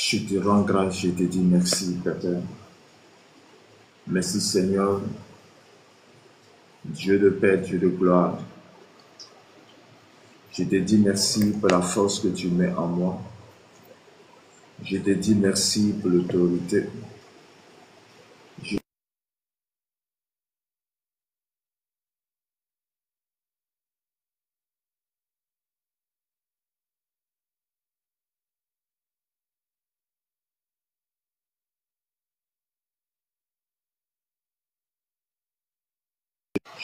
Je te rends grâce, je te dis merci, Père. Merci, Seigneur, Dieu de paix, Dieu de gloire. Je te dis merci pour la force que tu mets en moi. Je te dis merci pour l'autorité.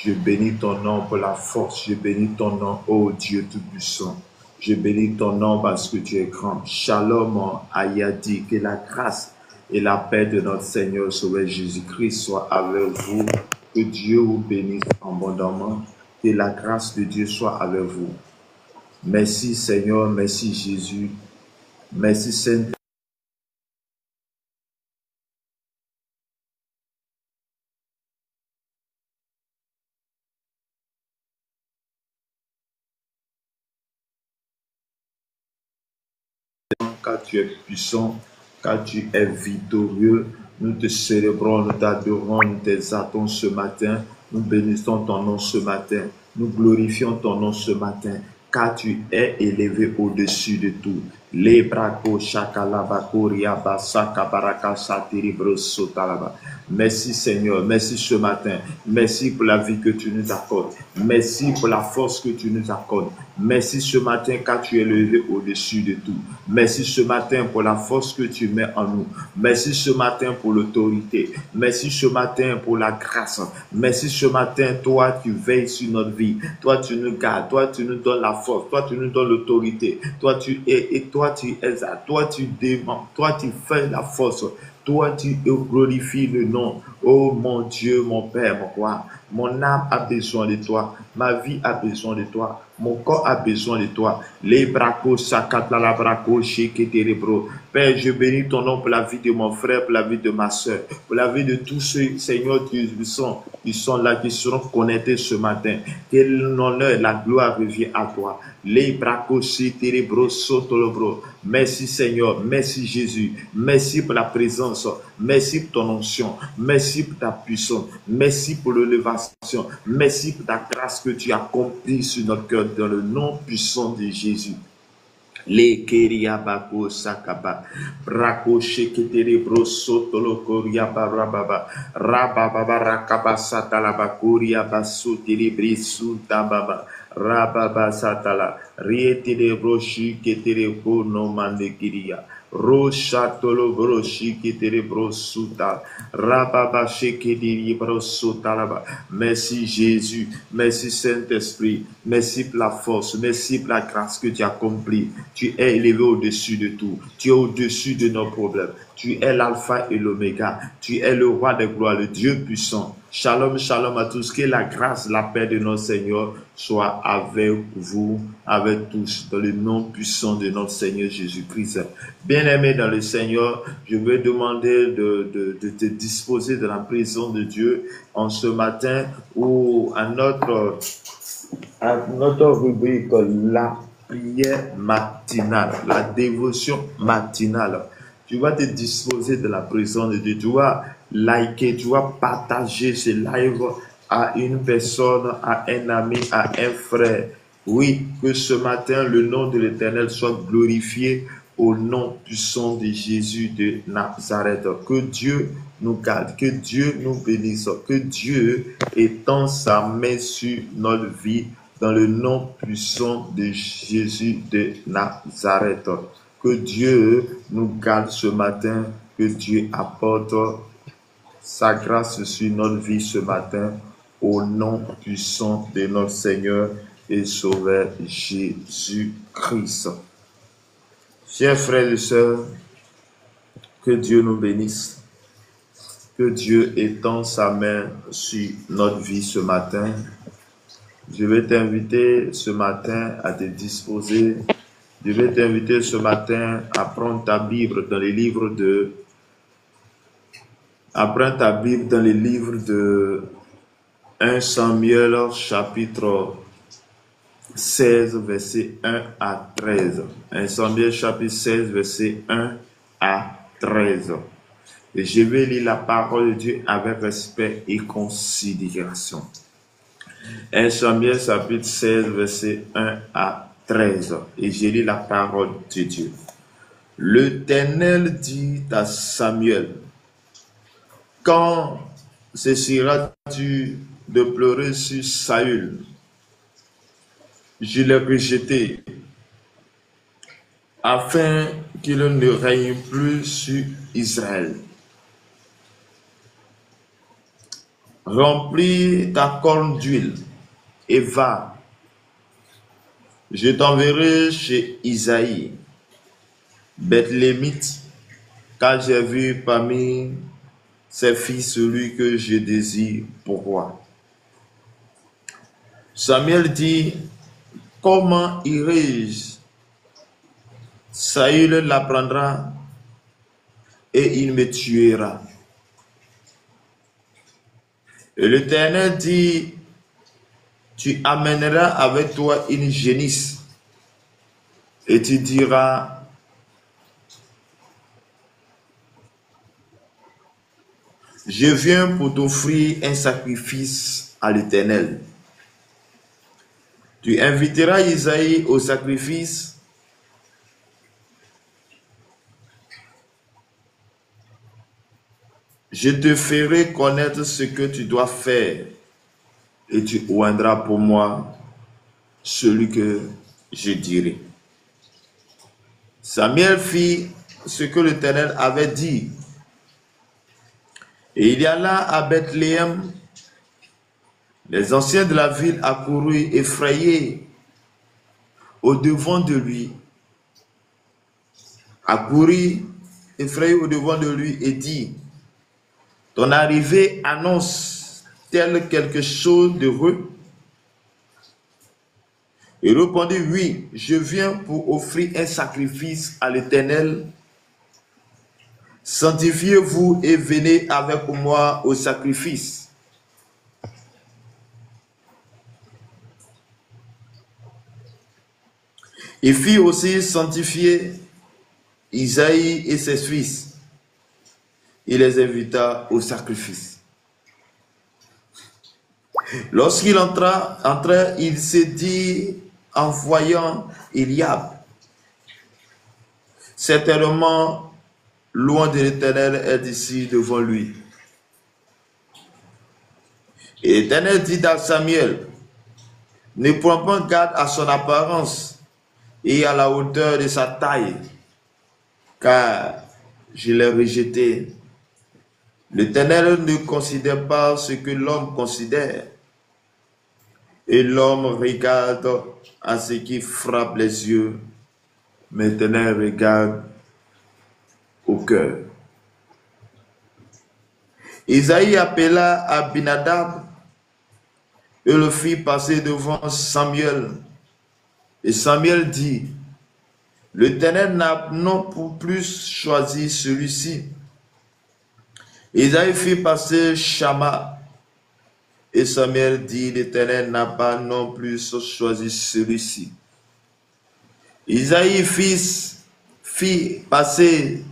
Je bénis ton nom pour la force. Je bénis ton nom, ô Dieu Tout-Puissant. Je bénis ton nom parce que tu es grand. Shalom, Ayadi, que la grâce et la paix de notre Seigneur Sauveur Jésus-Christ soient avec vous. Que Dieu vous bénisse abondamment. Que la grâce de Dieu soit avec vous. Merci Seigneur, merci Jésus. Merci Saint. Car tu es puissant, car tu es victorieux. Nous te célébrons, nous t'adorons, nous t'exaltons ce matin. Nous bénissons ton nom ce matin. Nous glorifions ton nom ce matin, car tu es élevé au-dessus de tout. Les bracos, chakalabako, riabasa, kabaraka, satiribro, sotalaba. Merci Seigneur, merci ce matin. Merci pour la vie que tu nous accordes. Merci pour la force que tu nous accordes. Merci ce matin car tu es élevé au-dessus de tout. Merci ce matin pour la force que tu mets en nous. Merci ce matin pour l'autorité. Merci ce matin pour la grâce. Merci ce matin, toi tu veilles sur notre vie. Toi tu nous gardes. Toi tu nous donnes la force. Toi tu nous donnes l'autorité. Toi tu es et toi tu es là. Toi tu démons. Toi tu fais la force. Toi, tu glorifies le nom. Oh mon Dieu, mon Père, mon roi. Mon âme a besoin de toi. Ma vie a besoin de toi. Mon corps a besoin de toi. Les bracos, sakatla la braco, sheketerebro. Père, je bénis ton nom pour la vie de mon frère, pour la vie de ma soeur, pour la vie de tous ceux, Seigneur, qui sont là, qui seront connectés ce matin. Que l'honneur, la gloire revient à toi. Les bracos, sheketerebro, sotolobro. Merci Seigneur, merci Jésus, merci pour la présence, merci pour ton onction, merci pour ta puissance, merci pour l'élévation, merci pour ta grâce que tu as accomplie sur notre cœur dans le nom puissant de Jésus. Le keria bako sakaba brako sheketere bro sotolo koria barababa rababa rakaba satala bakoria basotere brisu tababa rababa satala rietire bro shiketere ko no mande kiria Roshatolo bro shiketere bro suta rababa shekediri bro sutalaba. Merci Jésus, merci Saint-Esprit, merci pour la force, merci pour la grâce que tu as accomplie. Tu es élevé au-dessus de tout. Tu es au-dessus de nos problèmes. Tu es l'alpha et l'oméga. Tu es le roi des gloires, le Dieu puissant. Shalom, shalom à tous. Que la grâce, la paix de notre Seigneur soit avec vous, avec tous, dans le nom puissant de notre Seigneur Jésus-Christ. Bien-aimé dans le Seigneur, je vais demander de te disposer de la présence de Dieu en ce matin ou à notre rubrique, la prière matinale, la dévotion matinale. Tu vas te disposer de la présence de Dieu. Tu vas liker, tu vas partager ce live à une personne, à un ami, à un frère. Oui, que ce matin, le nom de l'Éternel soit glorifié au nom puissant de Jésus de Nazareth. Que Dieu nous garde, que Dieu nous bénisse, que Dieu étende sa main sur notre vie dans le nom puissant de Jésus de Nazareth. Que Dieu nous garde ce matin, que Dieu apporte sa grâce sur notre vie ce matin, au nom puissant de notre Seigneur et Sauveur Jésus-Christ. Chers frères et sœurs, que Dieu nous bénisse, que Dieu étende sa main sur notre vie ce matin. Je vais t'inviter ce matin à te disposer. Je vais t'inviter ce matin à prendre ta Bible dans les livres de... Apprends ta Bible dans les livres de 1 Samuel chapitre 16, verset 1 à 13. 1 Samuel chapitre 16, verset 1 à 13. Et je vais lire la parole de Dieu avec respect et considération. 1 Samuel chapitre 16, verset 1 à 13. Et je lis la parole de Dieu. L'Éternel dit à Samuel, quand cesseras-tu de pleurer sur Saül? Je l'ai rejeté, afin qu'il ne règne plus sur Israël. Remplis ta corne d'huile et va. Je t'enverrai chez Isaïe, Bethlémite, car j'ai vu parmi ses fils celui que je désire pour roi. Samuel dit, comment irai-je? Saül l'apprendra et il me tuera. Et l'Éternel dit, tu amèneras avec toi une génisse et tu diras, je viens pour t'offrir un sacrifice à l'Éternel. Tu inviteras Isaïe au sacrifice. Je te ferai connaître ce que tu dois faire et tu oindras pour moi celui que je dirai. Samuel fit ce que l'Éternel avait dit. Et il y alla à Bethléem. Les anciens de la ville accoururent effrayés au-devant de lui. Accoururent effrayés au-devant de lui et dit, ton arrivée annonce-t-elle quelque chose d'heureux? Il répondit, oui, je viens pour offrir un sacrifice à l'Éternel. Sanctifiez-vous et venez avec moi au sacrifice. Il fit aussi sanctifier Isaïe et ses fils. Il les invita au sacrifice. Lorsqu'il entra, il se dit en voyant Eliab, certainement, loin de l'Éternel est ici devant lui. Et l'Éternel dit à Samuel, ne prends pas garde à son apparence et à la hauteur de sa taille, car je l'ai rejeté. L'Éternel ne considère pas ce que l'homme considère, et l'homme regarde à ce qui frappe les yeux, mais l'Éternel regarde au cœur. Isaïe appela Abinadab et le fit passer devant Samuel. Et Samuel dit, l'Éternel n'a non plus choisi celui-ci. Isaïe fit passer Shama. Et Samuel dit, l'Éternel n'a pas non plus choisi celui-ci. Isaïe fit passer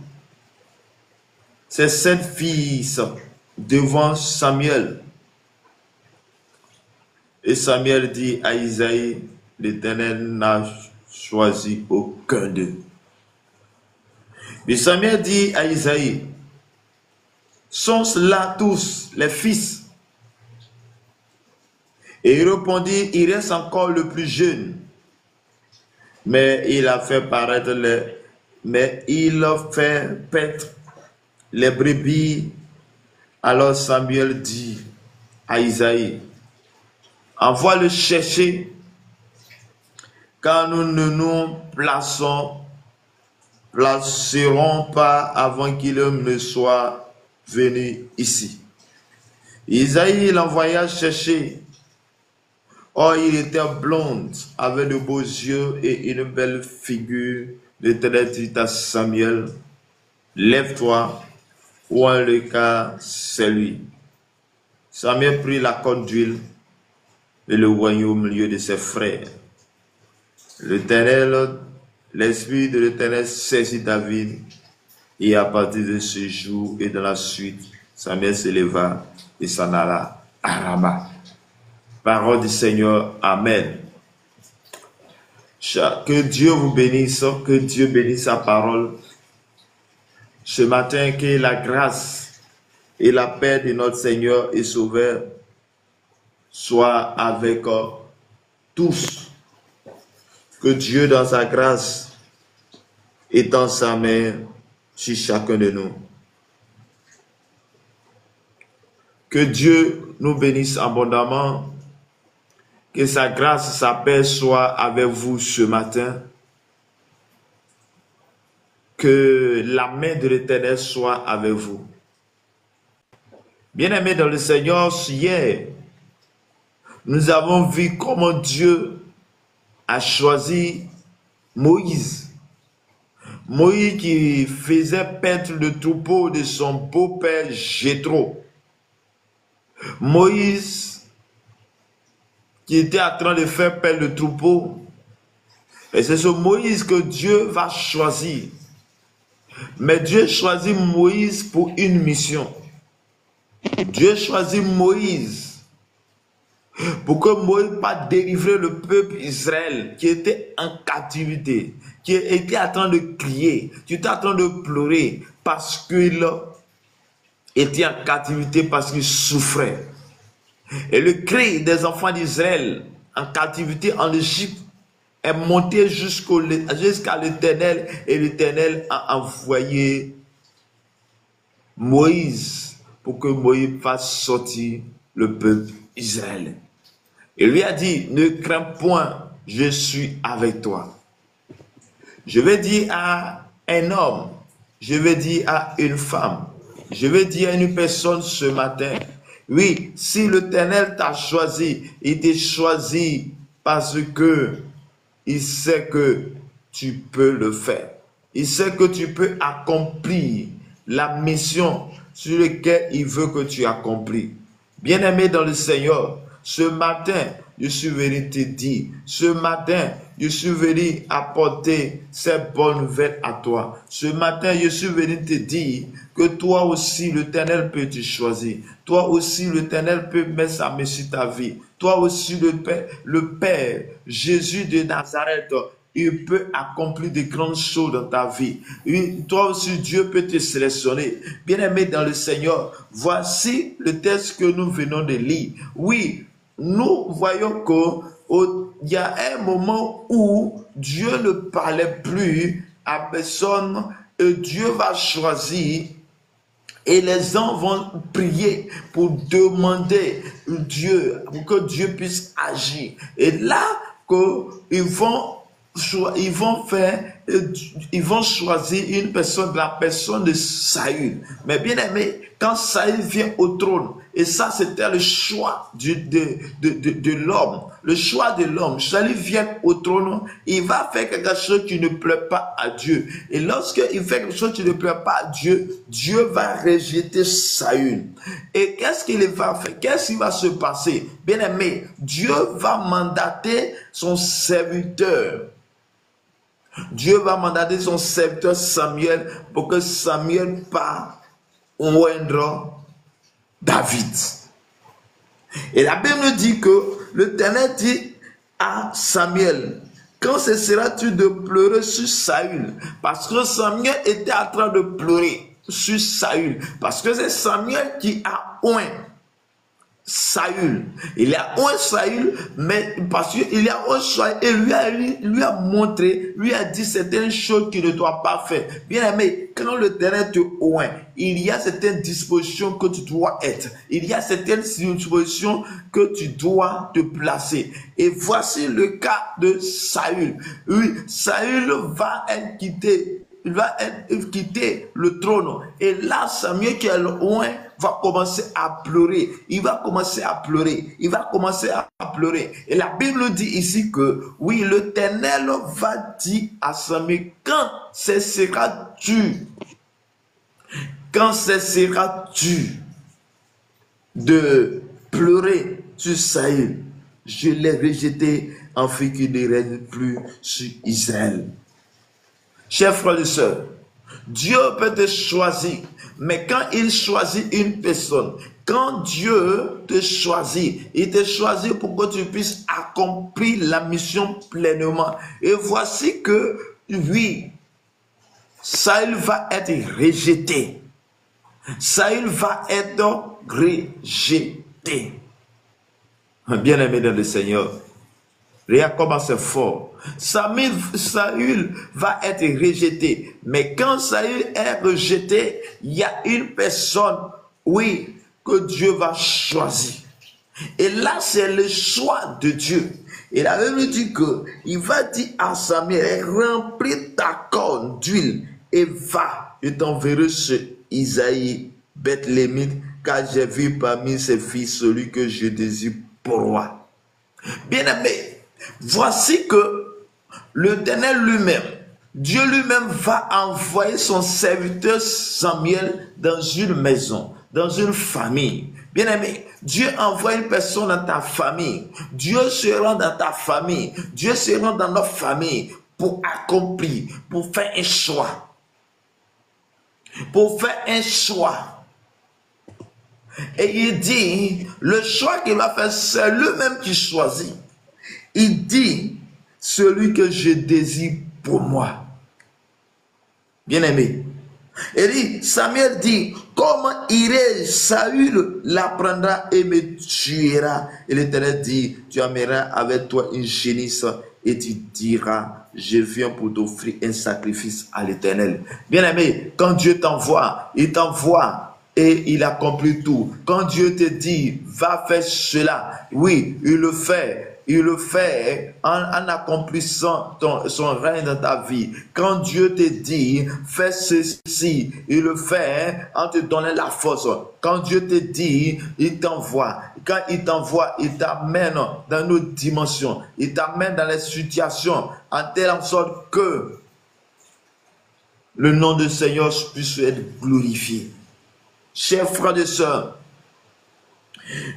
ses 7 fils devant Samuel. Et Samuel dit à Isaïe, l'Éternel n'a choisi aucun d'eux. Mais Samuel dit à Isaïe, sont-ce là tous les fils? Et il répondit, il reste encore le plus jeune. Mais il a fait paraître paître les brebis. Alors Samuel dit à Isaïe, envoie le chercher, car nous ne nous placerons pas avant qu'il ne soit venu ici. Isaïe l'envoya chercher. Or, il était blond, avait de beaux yeux et une belle figure. L'Éternel dit à Samuel, lève-toi, ou en le cas, c'est lui. Samuel prit la corne d'huile et le oignit au milieu de ses frères. L'Esprit de l'Éternel saisit David Et à partir de ce jour et de la suite, Samuel s'éleva et s'en alla à Rama. Parole du Seigneur, Amen. Que Dieu vous bénisse, que Dieu bénisse sa parole. Ce matin, que la grâce et la paix de notre Seigneur et Sauveur soient avec tous. Que Dieu, dans sa grâce, étend sa main sur chacun de nous. Que Dieu nous bénisse abondamment. Que sa grâce, sa paix soit avec vous ce matin. Que la main de l'Éternel soit avec vous. Bien-aimés dans le Seigneur, hier, nous avons vu comment Dieu a choisi Moïse. Moïse qui faisait paître le troupeau de son beau-père Jéthro. Moïse qui était en train de faire paître le troupeau. Et c'est ce Moïse que Dieu va choisir. Mais Dieu choisit Moïse pour une mission. Dieu choisit Moïse pour que Moïse puisse délivrer le peuple Israël qui était en captivité, qui était en train de crier, qui était en train de pleurer parce qu'il était en captivité, parce qu'il souffrait. Et le cri des enfants d'Israël en captivité en Égypte est monté jusqu'à l'Éternel, et l'Éternel a envoyé Moïse pour que Moïse fasse sortir le peuple Israël. Il lui a dit, ne crains point, je suis avec toi. Je vais dire à un homme, je vais dire à une femme, je vais dire à une personne ce matin, oui, si l'Éternel t'a choisi, il t'a choisi parce que il sait que tu peux le faire. Il sait que tu peux accomplir la mission sur laquelle il veut que tu accomplisses. Bien-aimé dans le Seigneur, ce matin, je suis venu te dire, ce matin, je suis venu apporter cette bonne nouvelle à toi. Ce matin, je suis venu te dire que toi aussi, l'Éternel peut te choisir. Toi aussi, l'Éternel peut mettre sa main sur ta vie. Toi aussi, le Père, Jésus de Nazareth, il peut accomplir de grandes choses dans ta vie. Toi aussi, Dieu peut te sélectionner. Bien-aimé dans le Seigneur, voici le texte que nous venons de lire. Oui, nous voyons qu'il y a un moment où Dieu ne parlait plus à personne et Dieu va choisir. Et les gens vont prier pour demander Dieu, pour que Dieu puisse agir. Et là, ils vont choisir une personne, la personne de Saül. Mais bien aimé, quand Saül vient au trône, et ça c'était le choix de l'homme, le choix de l'homme, Saül vient au trône, il va faire quelque chose qui ne plaît pas à Dieu. Et lorsqu'il fait quelque chose qui ne plaît pas à Dieu, Dieu va rejeter Saül. Et qu'est-ce qu'il va faire? Qu'est-ce qui va se passer? Bien aimé, Dieu va mandater son serviteur. Dieu va mandater son serviteur Samuel pour que Samuel parte oindre David. Et la Bible nous dit que l'Éternel dit à Samuel, quand cesseras-tu de pleurer sur Saül? Parce que Samuel était en train de pleurer sur Saül. Parce que c'est Samuel qui a oint Saül. Il a oint Saül, mais parce qu'il a oint Saül et lui a montré, lui a dit certaines choses qu'il ne doit pas faire. Bien aimé, quand l'Éternel te oint, il y a certaines dispositions que tu dois être. Il y a certaines dispositions que tu dois te placer. Et voici le cas de Saül. Oui, Saül va être quitté. Il va quitter le trône. Et là, Samuel qui est loin va commencer à pleurer. Il va commencer à pleurer. Il va commencer à pleurer. Et la Bible dit ici que, oui, l'Éternel va dire à Samuel, quand cesseras-tu? Quand cesseras-tu de pleurer sur Saül? Je l'ai rejeté en fait qu'il ne règne plus sur Israël. Chers frères et sœurs, Dieu peut te choisir, mais quand il choisit une personne, quand Dieu te choisit, il te choisit pour que tu puisses accomplir la mission pleinement. Et voici que, oui, Saül va être rejeté. Saül va être rejeté. Bien-aimé dans le Seigneur, regarde comment c'est fort. Saül va être rejeté. Mais quand Saül est rejeté, il y a une personne, oui, que Dieu va choisir. Et là, c'est le choix de Dieu. Et la Bible dit qu'il va dire à Samuel, remplis ta corne d'huile et va, je t'enverrai chez Isaïe, Bethlémite, car j'ai vu parmi ses fils celui que je désire pour roi. Bien-aimé, voici que l'Éternel lui-même, Dieu lui-même va envoyer son serviteur Samuel dans une maison, dans une famille. Bien-aimé, Dieu envoie une personne dans ta famille. Dieu se rend dans ta famille. Dieu se rend dans notre famille pour accomplir, pour faire un choix. Pour faire un choix. Et il dit, le choix qu'il va faire, c'est lui-même qui choisit. Il dit, celui que je désire pour moi. Bien-aimé. Et dit, Samuel dit, comment irai-je? Saül l'apprendra et me tuera. Et l'Éternel dit, tu amèneras avec toi une génisse et tu diras, je viens pour t'offrir un sacrifice à l'Éternel. Bien-aimé, quand Dieu t'envoie, il t'envoie et il accomplit tout. Quand Dieu te dit, va faire cela, oui, il le fait. Il le fait en accomplissant son règne dans ta vie. Quand Dieu te dit, fais ceci, il le fait en te donnant la force. Quand Dieu te dit, il t'envoie. Quand il t'envoie, il t'amène dans nos dimensions. Il t'amène dans les situations en telle sorte que le nom du Seigneur puisse être glorifié. Chers frères et sœurs,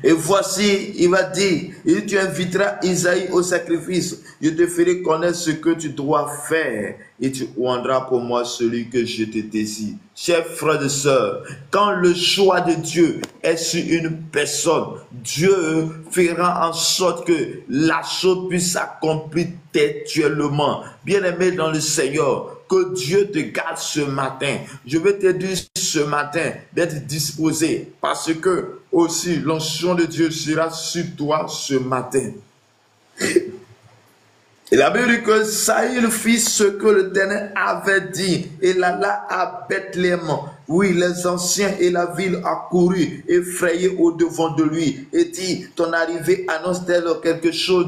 et voici, il va dire, et tu inviteras Isaïe au sacrifice. Je te ferai connaître ce que tu dois faire et tu rendras pour moi celui que je te désire. Chers frères et sœurs, quand le choix de Dieu est sur une personne, Dieu fera en sorte que la chose puisse s'accomplir textuellement. Bien-aimé dans le Seigneur, que Dieu te garde ce matin. Je vais te dire ce matin d'être disposé parce que aussi l'onction de Dieu sera sur toi ce matin. Et la Bible dit que Saül fit ce que l'Éternel avait dit. Et là à Bethléem, oui, les anciens et la ville accourus, effrayés au devant de lui, et dit, ton arrivée annonce-t-elle quelque chose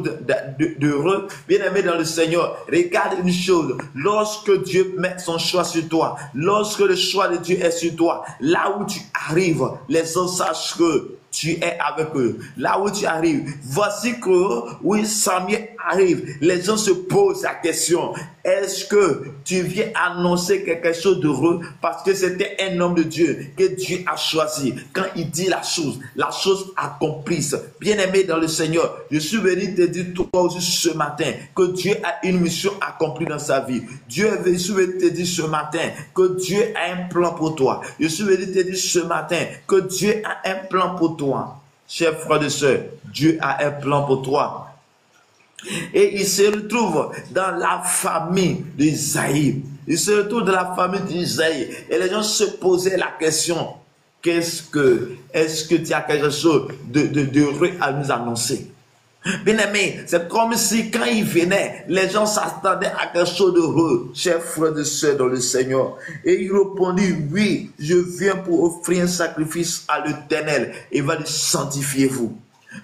d'heureux? Bien-aimé dans le Seigneur, regarde une chose, lorsque Dieu met son choix sur toi, lorsque le choix de Dieu est sur toi, là où tu arrives, les gens sachent que tu es avec eux. Là où tu arrives, voici que, oui, Samuel arrive, les gens se posent la question, est-ce que tu viens annoncer quelque chose d'heureux? Parce que c'était un homme de Dieu que Dieu a choisi. Quand il dit la chose accomplisse. Bien-aimé dans le Seigneur, je suis venu te dire toi aussi ce matin que Dieu a une mission accomplie dans sa vie. Je suis venu te dire ce matin que Dieu a un plan pour toi. Je suis venu te dire ce matin que Dieu a un plan pour toi. Chers frères et sœurs, Dieu a un plan pour toi. Et il se retrouve dans la famille d'Isaïe. Il se retrouve dans la famille d'Isaïe. Et les gens se posaient la question, est-ce que tu as quelque chose d'heureux à nous annoncer? Bien aimé, c'est comme si quand il venait, les gens s'attendaient à quelque chose d'heureux, chers frères et sœurs dans le Seigneur. Et il répondit, oui, je viens pour offrir un sacrifice à l'Éternel. Et il va dire, sanctifiez-vous.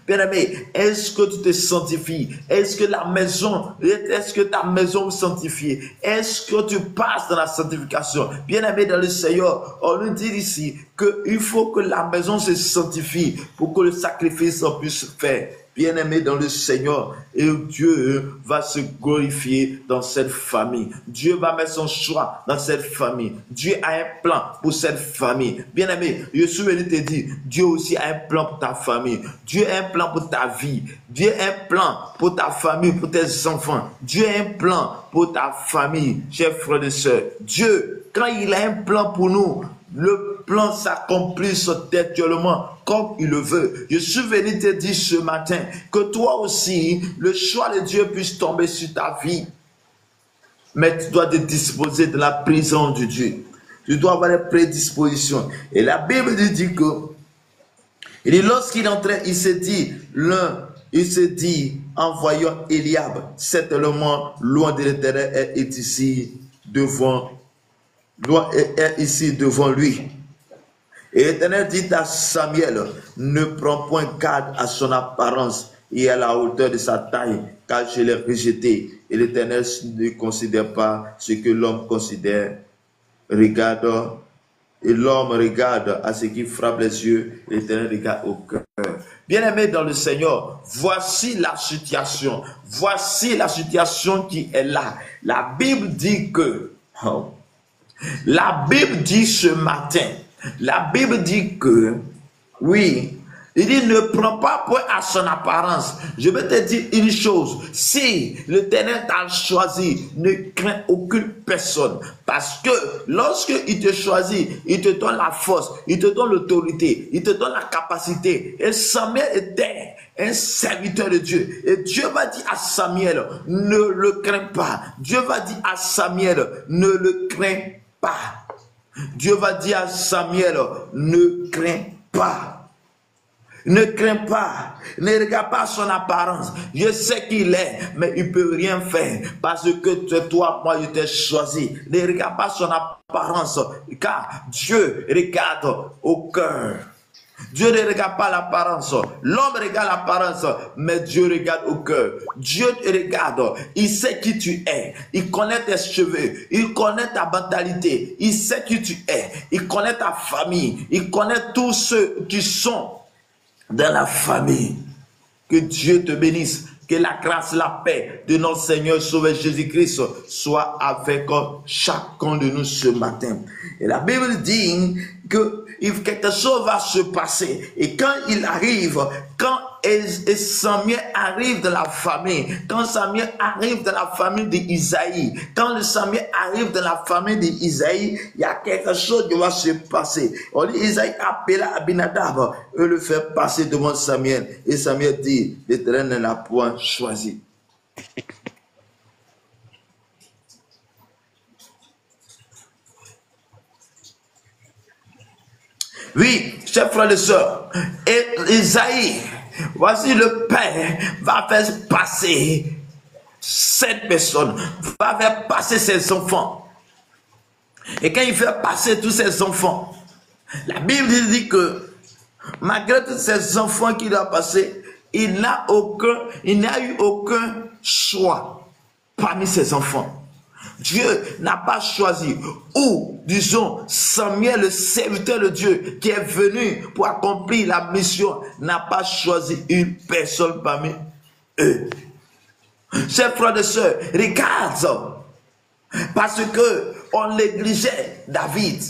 Bien-aimé, est-ce que tu te sanctifies? Est-ce que ta maison est sanctifiée? Est-ce que tu passes dans la sanctification? Bien-aimé dans le Seigneur, on nous dit ici qu'il faut que la maison se sanctifie pour que le sacrifice puisse se faire. Bien-aimé dans le Seigneur, et Dieu va se glorifier dans cette famille. Dieu va mettre son choix dans cette famille. Dieu a un plan pour cette famille. Bien-aimé, je suis venu te dire, Dieu aussi a un plan pour ta famille. Dieu a un plan pour ta vie. Dieu a un plan pour ta famille, pour tes enfants. Dieu a un plan pour ta famille, chers frères et sœurs. Dieu quand il a un plan pour nous, le plan s'accomplisse actuellement comme il le veut. Je suis venu te dire ce matin que toi aussi, le choix de Dieu puisse tomber sur ta vie. Mais tu dois te disposer de la présence de Dieu. Tu dois avoir des prédispositions. Et la Bible dit que, il dit, lorsqu'il entrait, il s'est dit, en voyant Eliab, certainement, loin de l'Éternel est ici devant lui. Et l'Éternel dit à Samuel, ne prends point garde à son apparence et à la hauteur de sa taille, car je l'ai rejeté. Et l'Éternel ne considère pas ce que l'homme considère. Regarde, et l'homme regarde à ce qui frappe les yeux, l'Éternel regarde au cœur. Bien-aimé dans le Seigneur, voici la situation. Voici la situation qui est là. La Bible dit que, la Bible dit ce matin, la Bible dit que, oui, il dit ne prends pas point à son apparence. Je vais te dire une chose, si l'Éternel t'a choisi, ne crains aucune personne. Parce que lorsque il te choisit, il te donne la force, il te donne l'autorité, il te donne la capacité. Et Samuel était un serviteur de Dieu. Et Dieu va dire à Samuel, ne le crains pas. Dieu va dire à Samuel, ne le crains pas. Dieu va dire à Samuel, ne crains pas. Ne crains pas, ne regarde pas son apparence. Je sais qu'il est, mais il ne peut rien faire parce que toi, moi, je t'ai choisi. Ne regarde pas son apparence, car Dieu regarde au cœur. Dieu ne regarde pas l'apparence. L'homme regarde l'apparence, mais Dieu regarde au cœur. Dieu te regarde. Il sait qui tu es. Il connaît tes cheveux. Il connaît ta mentalité. Il sait qui tu es. Il connaît ta famille. Il connaît tous ceux qui sont dans la famille. Que Dieu te bénisse. Que la grâce, la paix de notre Seigneur Sauveur Jésus-Christ soit avec chacun de nous ce matin. Et la Bible dit que quelque chose va se passer. Et quand il arrive, quand Samuel arrive de la famille, quand Samuel arrive de la famille d'Isaïe, quand Samuel arrive de la famille d'Isaïe, il y a quelque chose qui va se passer. On dit, Isaïe appela Abinadab et le fait passer devant Samuel. Et Samuel dit, l'Éternel ne l'a point choisi. Oui, chers frères et sœurs, et Isaïe, voici le Père va faire passer cette personne, va faire passer ses enfants. Et quand il fait passer tous ses enfants, la Bible dit que malgré tous ces enfants qu'il a passés, il n'a eu aucun choix parmi ses enfants. Dieu n'a pas choisi, ou disons Samuel, le serviteur de Dieu qui est venu pour accomplir la mission, n'a pas choisi une personne parmi eux. Chers frères et sœurs, regarde, parce que on négligeait David.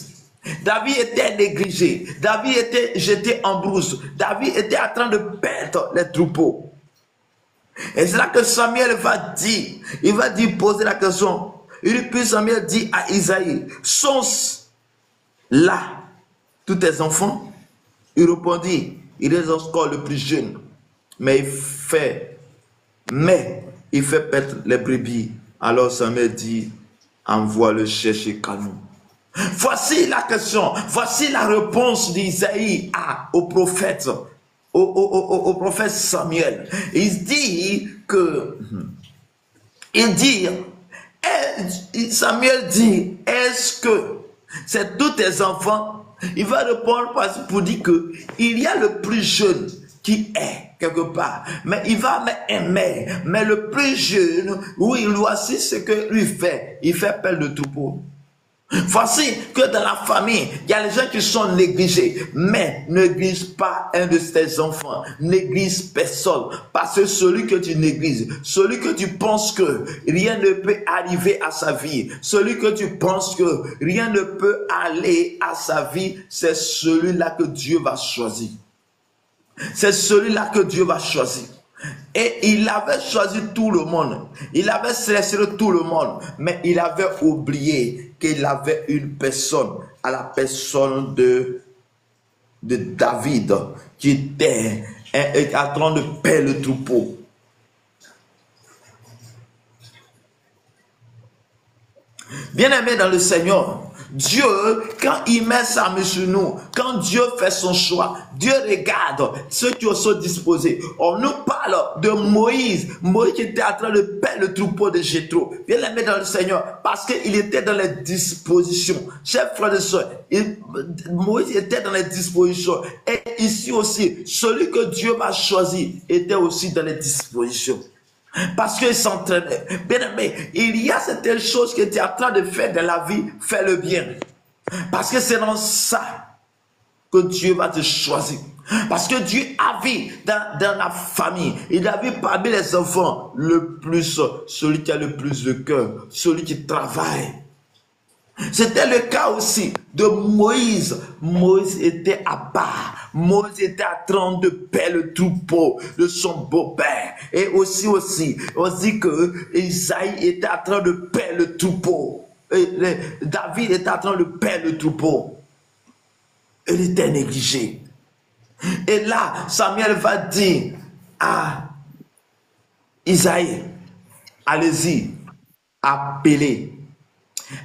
David était négligé, David était jeté en brousse, David était en train de perdre les troupeaux. Et c'est là que Samuel va dire, il va dire, poser la question. Et puis Samuel dit à Isaïe, sont là tous tes enfants? Il répondit, il est encore le plus jeune, mais il fait perdre les brebis. Alors Samuel dit, envoie-le chercher calme. Voici la question, voici la réponse d'Isaïe au prophète, au prophète Samuel. Il dit que, Samuel dit, est-ce que c'est tous tes enfants? Il va répondre pour dire que il y a le plus jeune qui est quelque part, mais il va aimer, mais le plus jeune, oui, voici ce que lui fait, il fait perdre le troupeau. Voici que dans la famille, il y a les gens qui sont négligés, mais ne néglige pas un de tes enfants, néglige personne, parce que celui que tu négliges, celui que tu penses que rien ne peut arriver à sa vie, celui que tu penses que rien ne peut aller à sa vie, c'est celui-là que Dieu va choisir. C'est celui-là que Dieu va choisir. Et il avait choisi tout le monde, il avait sélectionné tout le monde, mais il avait oublié qu'il avait une personne, à la personne de David, qui était en train de payer le troupeau. Bien-aimé dans le Seigneur, Dieu, quand il met sa main sur nous, quand Dieu fait son choix, Dieu regarde ceux qui sont disposés. On nous parle de Moïse, Moïse qui était en train de payer le troupeau de Jéthro. Bien-aimé dans le Seigneur, parce qu'il était dans les dispositions. Chers frères et sœurs, Moïse était dans les dispositions. Et ici aussi, celui que Dieu m'a choisi était aussi dans les dispositions. Parce qu'il s'entraînait. Bien aimé, il y a certaines choses que tu es en train de faire dans la vie, fais le bien. Parce que c'est dans ça que Dieu va te choisir. Parce que Dieu a vu dans la famille, il a vu parmi les enfants le plus, celui qui a le plus de cœur, celui qui travaille. C'était le cas aussi de Moïse. Moïse était à part. Moïse était en train de payer le troupeau de son beau-père. Et aussi que Isaïe était en train de payer le troupeau. Et David était en train de payer le troupeau. Il était négligé. Et là, Samuel va dire à Isaïe, allez-y, appelez.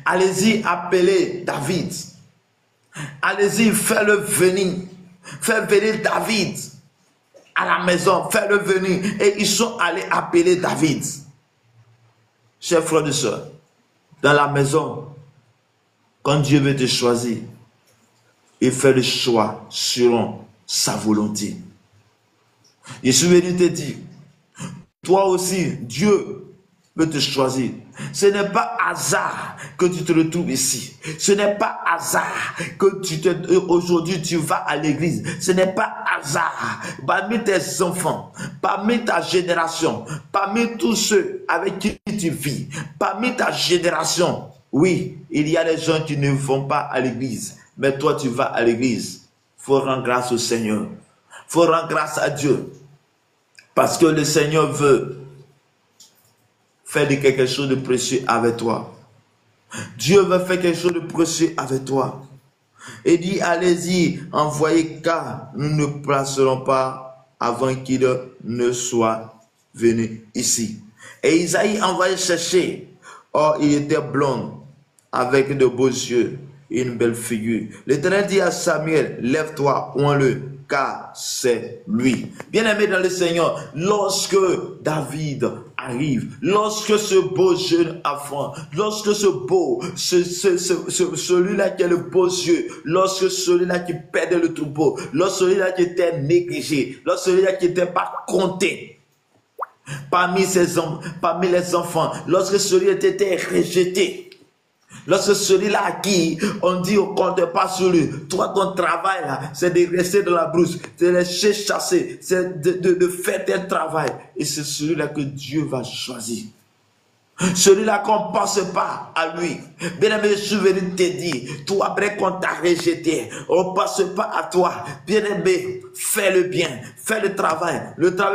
Allez-y, appelez David. Allez-y, faites-le venir. Faites venir David à la maison. Faites-le venir. Et ils sont allés appeler David. Chers frères et sœurs, dans la maison, quand Dieu veut te choisir, il fait le choix selon sa volonté. Je suis venu te dire, toi aussi, Dieu veut te choisir. Ce n'est pas hasard que tu te retrouves ici. Ce n'est pas hasard que aujourd'hui tu vas à l'église. Ce n'est pas hasard. Parmi tes enfants, parmi ta génération, parmi tous ceux avec qui tu vis, parmi ta génération, oui, il y a des gens qui ne vont pas à l'église. Mais toi, tu vas à l'église. Il faut rendre grâce au Seigneur. Il faut rendre grâce à Dieu. Parce que le Seigneur veut faire quelque chose de précieux avec toi. Dieu veut faire quelque chose de précieux avec toi. Et dit, allez-y, envoyez, car nous ne placerons pas avant qu'il ne soit venu ici. Et Isaïe envoyé chercher. Or, il était blond, avec de beaux yeux et une belle figure. L'Éternel dit à Samuel, lève-toi, oins-le, car c'est lui. Bien-aimé dans le Seigneur, lorsque David arrive, lorsque ce beau jeune enfant, lorsque celui-là qui a le beau yeux, lorsque celui-là qui perdait le troupeau, lorsque celui-là qui était négligé, lorsque celui-là qui n'était pas compté parmi les enfants, lorsque celui-là était rejeté, lorsque celui-là à qui on dit on ne compte pas sur lui, toi ton travail là, c'est de rester dans la brousse, c'est de chasser, c'est de faire tel travail. Et c'est celui-là que Dieu va choisir. Celui-là qu'on ne pense pas à lui. Bien-aimé, je suis venu te dire, toi après qu'on t'a rejeté, on ne pense pas à toi. Bien-aimé, fais le bien, fais le travail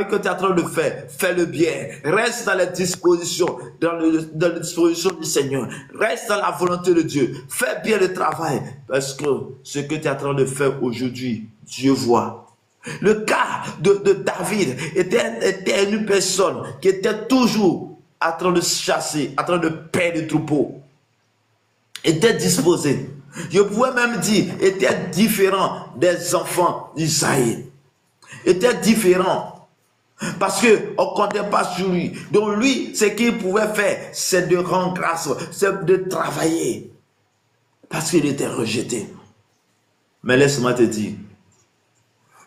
que tu es en train de faire, fais le bien. Reste dans les dispositions, dans les dispositions du Seigneur. Reste dans la volonté de Dieu. Fais bien le travail, parce que ce que tu es en train de faire aujourd'hui, Dieu voit. Le cas de David était une personne qui était toujours en train de chasser, en train de perdre le troupeau, était disposé. Je pouvais même dire, était différent des enfants d'Isaïe. Était différent. Parce qu'on ne comptait pas sur lui. Donc lui, ce qu'il pouvait faire, c'est de rendre grâce, c'est de travailler. Parce qu'il était rejeté. Mais laisse-moi te dire,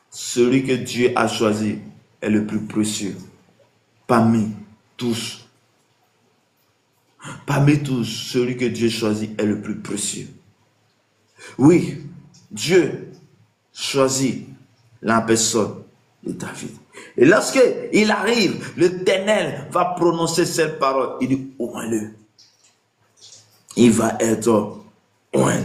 celui que Dieu a choisi est le plus précieux. Parmi tous. Parmi tous, celui que Dieu choisit est le plus précieux. Oui, Dieu choisit la personne de David. Et lorsqu'il arrive, l'Éternel va prononcer cette parole. Il dit, oins-le. Il va être oint.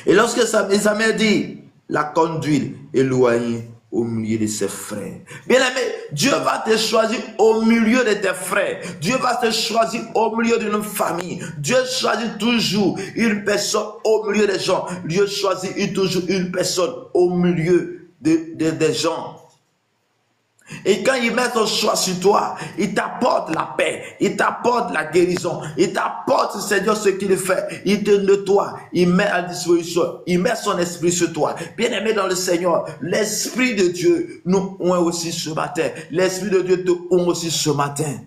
Et lorsque Samuel dit, la conduite éloignée au milieu de ses frères. Bien-aimé, Dieu va te choisir au milieu de tes frères. Dieu va te choisir au milieu d'une famille. Dieu choisit toujours une personne au milieu des gens. Dieu choisit toujours une personne au milieu des gens. Et quand il met son choix sur toi, il t'apporte la paix, il t'apporte la guérison, il t'apporte, Seigneur, ce qu'il fait. Il te nettoie, il met à disposition, il met son esprit sur toi. Bien-aimé dans le Seigneur, l'Esprit de Dieu nous oint aussi ce matin. L'Esprit de Dieu te oint aussi ce matin.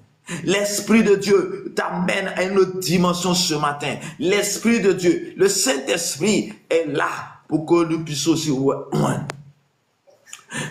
L'Esprit de Dieu t'amène à une autre dimension ce matin. L'Esprit de Dieu, le Saint-Esprit est là pour que nous puissions aussi oindre.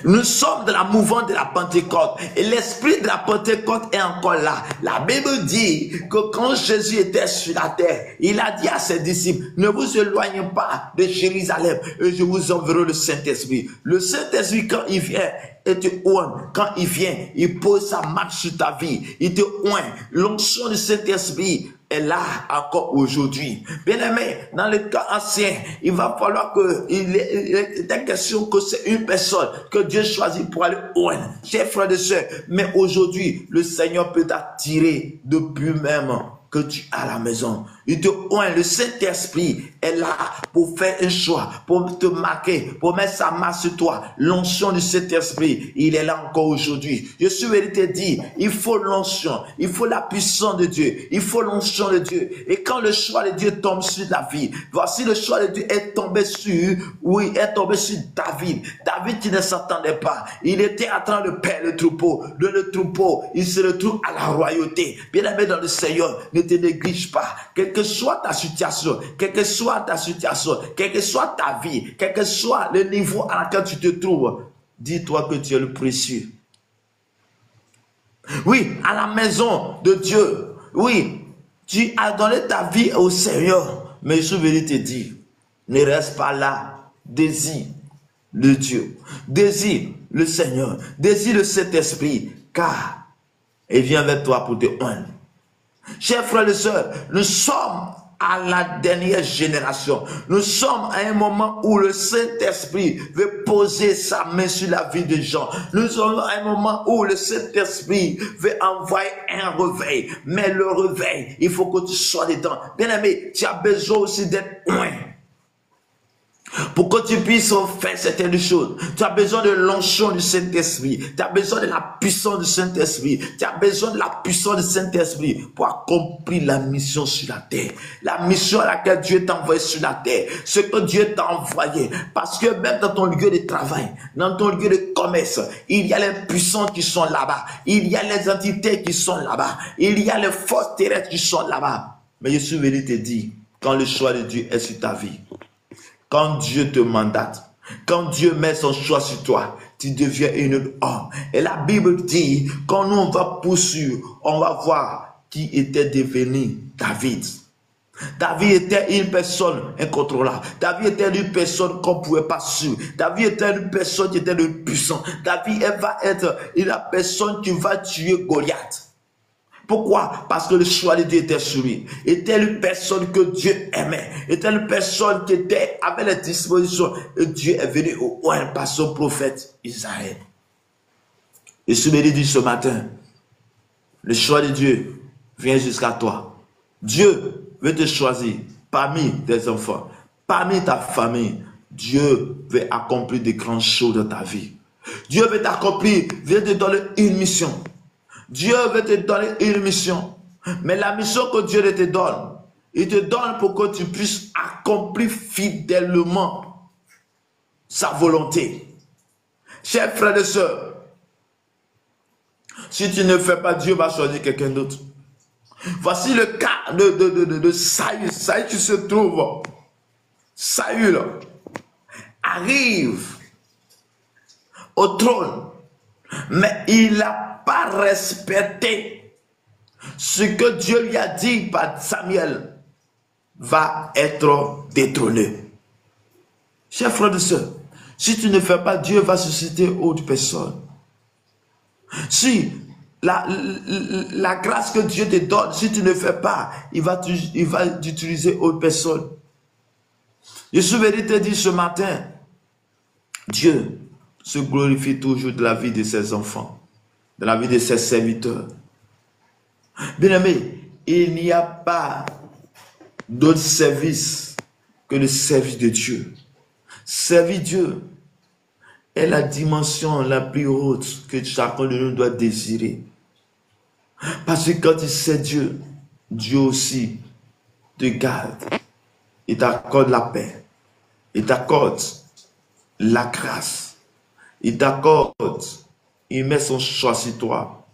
Nous sommes de la mouvance de la Pentecôte et l'esprit de la Pentecôte est encore là. La Bible dit que quand Jésus était sur la terre, il a dit à ses disciples, ne vous éloignez pas de Jérusalem et je vous enverrai le Saint-Esprit. Le Saint-Esprit, quand il vient, et te oint, quand il vient, il pose sa marque sur ta vie, il te oint. L'onction du Saint-Esprit est là encore aujourd'hui. Bien aimé, dans le cas ancien, il va falloir que il est question que c'est une personne que Dieu choisit pour aller oindre. Chers frères et sœurs, mais aujourd'hui, le Seigneur peut t'attirer depuis même que tu as à la maison. Il te oint, le Saint-Esprit est là pour faire un choix, pour te marquer, pour mettre sa main sur toi. L'onction du Saint-Esprit, il est là encore aujourd'hui. Je suis venu te dire, il faut l'onction, il faut la puissance de Dieu, il faut l'onction de Dieu. Et quand le choix de Dieu tombe sur la vie, voici le choix de Dieu est tombé sur, oui, est tombé sur David. David qui ne s'attendait pas. Il était en train de perdre le troupeau. De le troupeau, il se retrouve à la royauté. Bien aimé dans le Seigneur, ne te néglige pas. Quelle que soit ta situation, quelle que soit ta situation, quelle que soit ta vie, quel que soit le niveau à laquelle tu te trouves, dis-toi que tu es le précieux. Oui, à la maison de Dieu, oui, tu as donné ta vie au Seigneur, mais je suis venu te dire, ne reste pas là, désire le Dieu, désire le Seigneur, désire le Saint-Esprit, car il vient vers toi pour te oindre. Chers frères et sœurs, nous sommes à la dernière génération. Nous sommes à un moment où le Saint-Esprit veut poser sa main sur la vie des gens. Nous sommes à un moment où le Saint-Esprit veut envoyer un réveil. Mais le réveil, il faut que tu sois dedans. Bien-aimé, tu as besoin aussi d'être loin. Pour que tu puisses faire certaines choses, tu as besoin de l'onction du Saint-Esprit. Tu as besoin de la puissance du Saint-Esprit. Tu as besoin de la puissance du Saint-Esprit pour accomplir la mission sur la terre. La mission à laquelle Dieu t'a envoyé sur la terre. Ce que Dieu t'a envoyé. Parce que même dans ton lieu de travail, dans ton lieu de commerce, il y a les puissants qui sont là-bas. Il y a les entités qui sont là-bas. Il y a les forces terrestres qui sont là-bas. Mais je suis venu te dire, quand le choix de Dieu est sur ta vie, quand Dieu te mandate, quand Dieu met son choix sur toi, tu deviens une homme. Et la Bible dit, quand nous on va poursuivre, on va voir qui était devenu David. David était une personne incontrôlable. David était une personne qu'on ne pouvait pas suivre. David était une personne qui était puissante. David va être une personne qui va tuer Goliath. Pourquoi? Parce que le choix de Dieu était sur lui. Était une personne que Dieu aimait. Était une personne qui était avec les dispositions. Et Dieu est venu au loin par son prophète Israël. Et je me dis ce matin, le choix de Dieu vient jusqu'à toi. Dieu veut te choisir parmi tes enfants, parmi ta famille. Dieu veut accomplir de grandes choses dans ta vie. Dieu veut t'accomplir, veut te donner une mission. Dieu veut te donner une mission. Mais la mission que Dieu te donne, il te donne pour que tu puisses accomplir fidèlement sa volonté. Chers frères et sœurs, si tu ne fais pas, Dieu va choisir quelqu'un d'autre. Voici le cas de Saül. Saül qui se trouve. Saül arrive au trône, mais il n'a pas respecté ce que Dieu lui a dit par Samuel, va être détrôné. Chers frères et sœurs, si tu ne fais pas, Dieu va susciter autre personne. Si la grâce que Dieu te donne, si tu ne fais pas, il va utiliser autre personne. Je suis venu te dire ce matin, Dieu se glorifie toujours de la vie de ses enfants, de la vie de ses serviteurs. Bien-aimé, il n'y a pas d'autre service que le service de Dieu. Servir Dieu est la dimension la plus haute que chacun de nous doit désirer. Parce que quand tu sais Dieu, Dieu aussi te garde. Il t'accorde la paix. Il t'accorde la grâce. Il t'accorde. Il met son choix sur toi.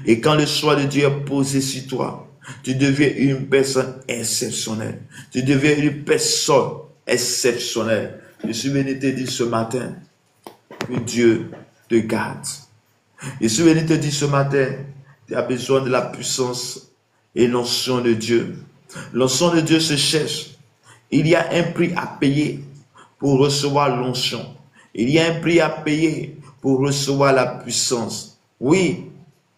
Et quand le choix de Dieu est posé sur toi, tu deviens une personne exceptionnelle. Tu deviens une personne exceptionnelle. Je suis venu te dire ce matin que Dieu te garde. Je suis venu te dire ce matin, tu as besoin de la puissance et l'onction de Dieu. L'onction de Dieu se cherche. Il y a un prix à payer pour recevoir l'onction. Il y a un prix à payer pour recevoir la puissance. Oui,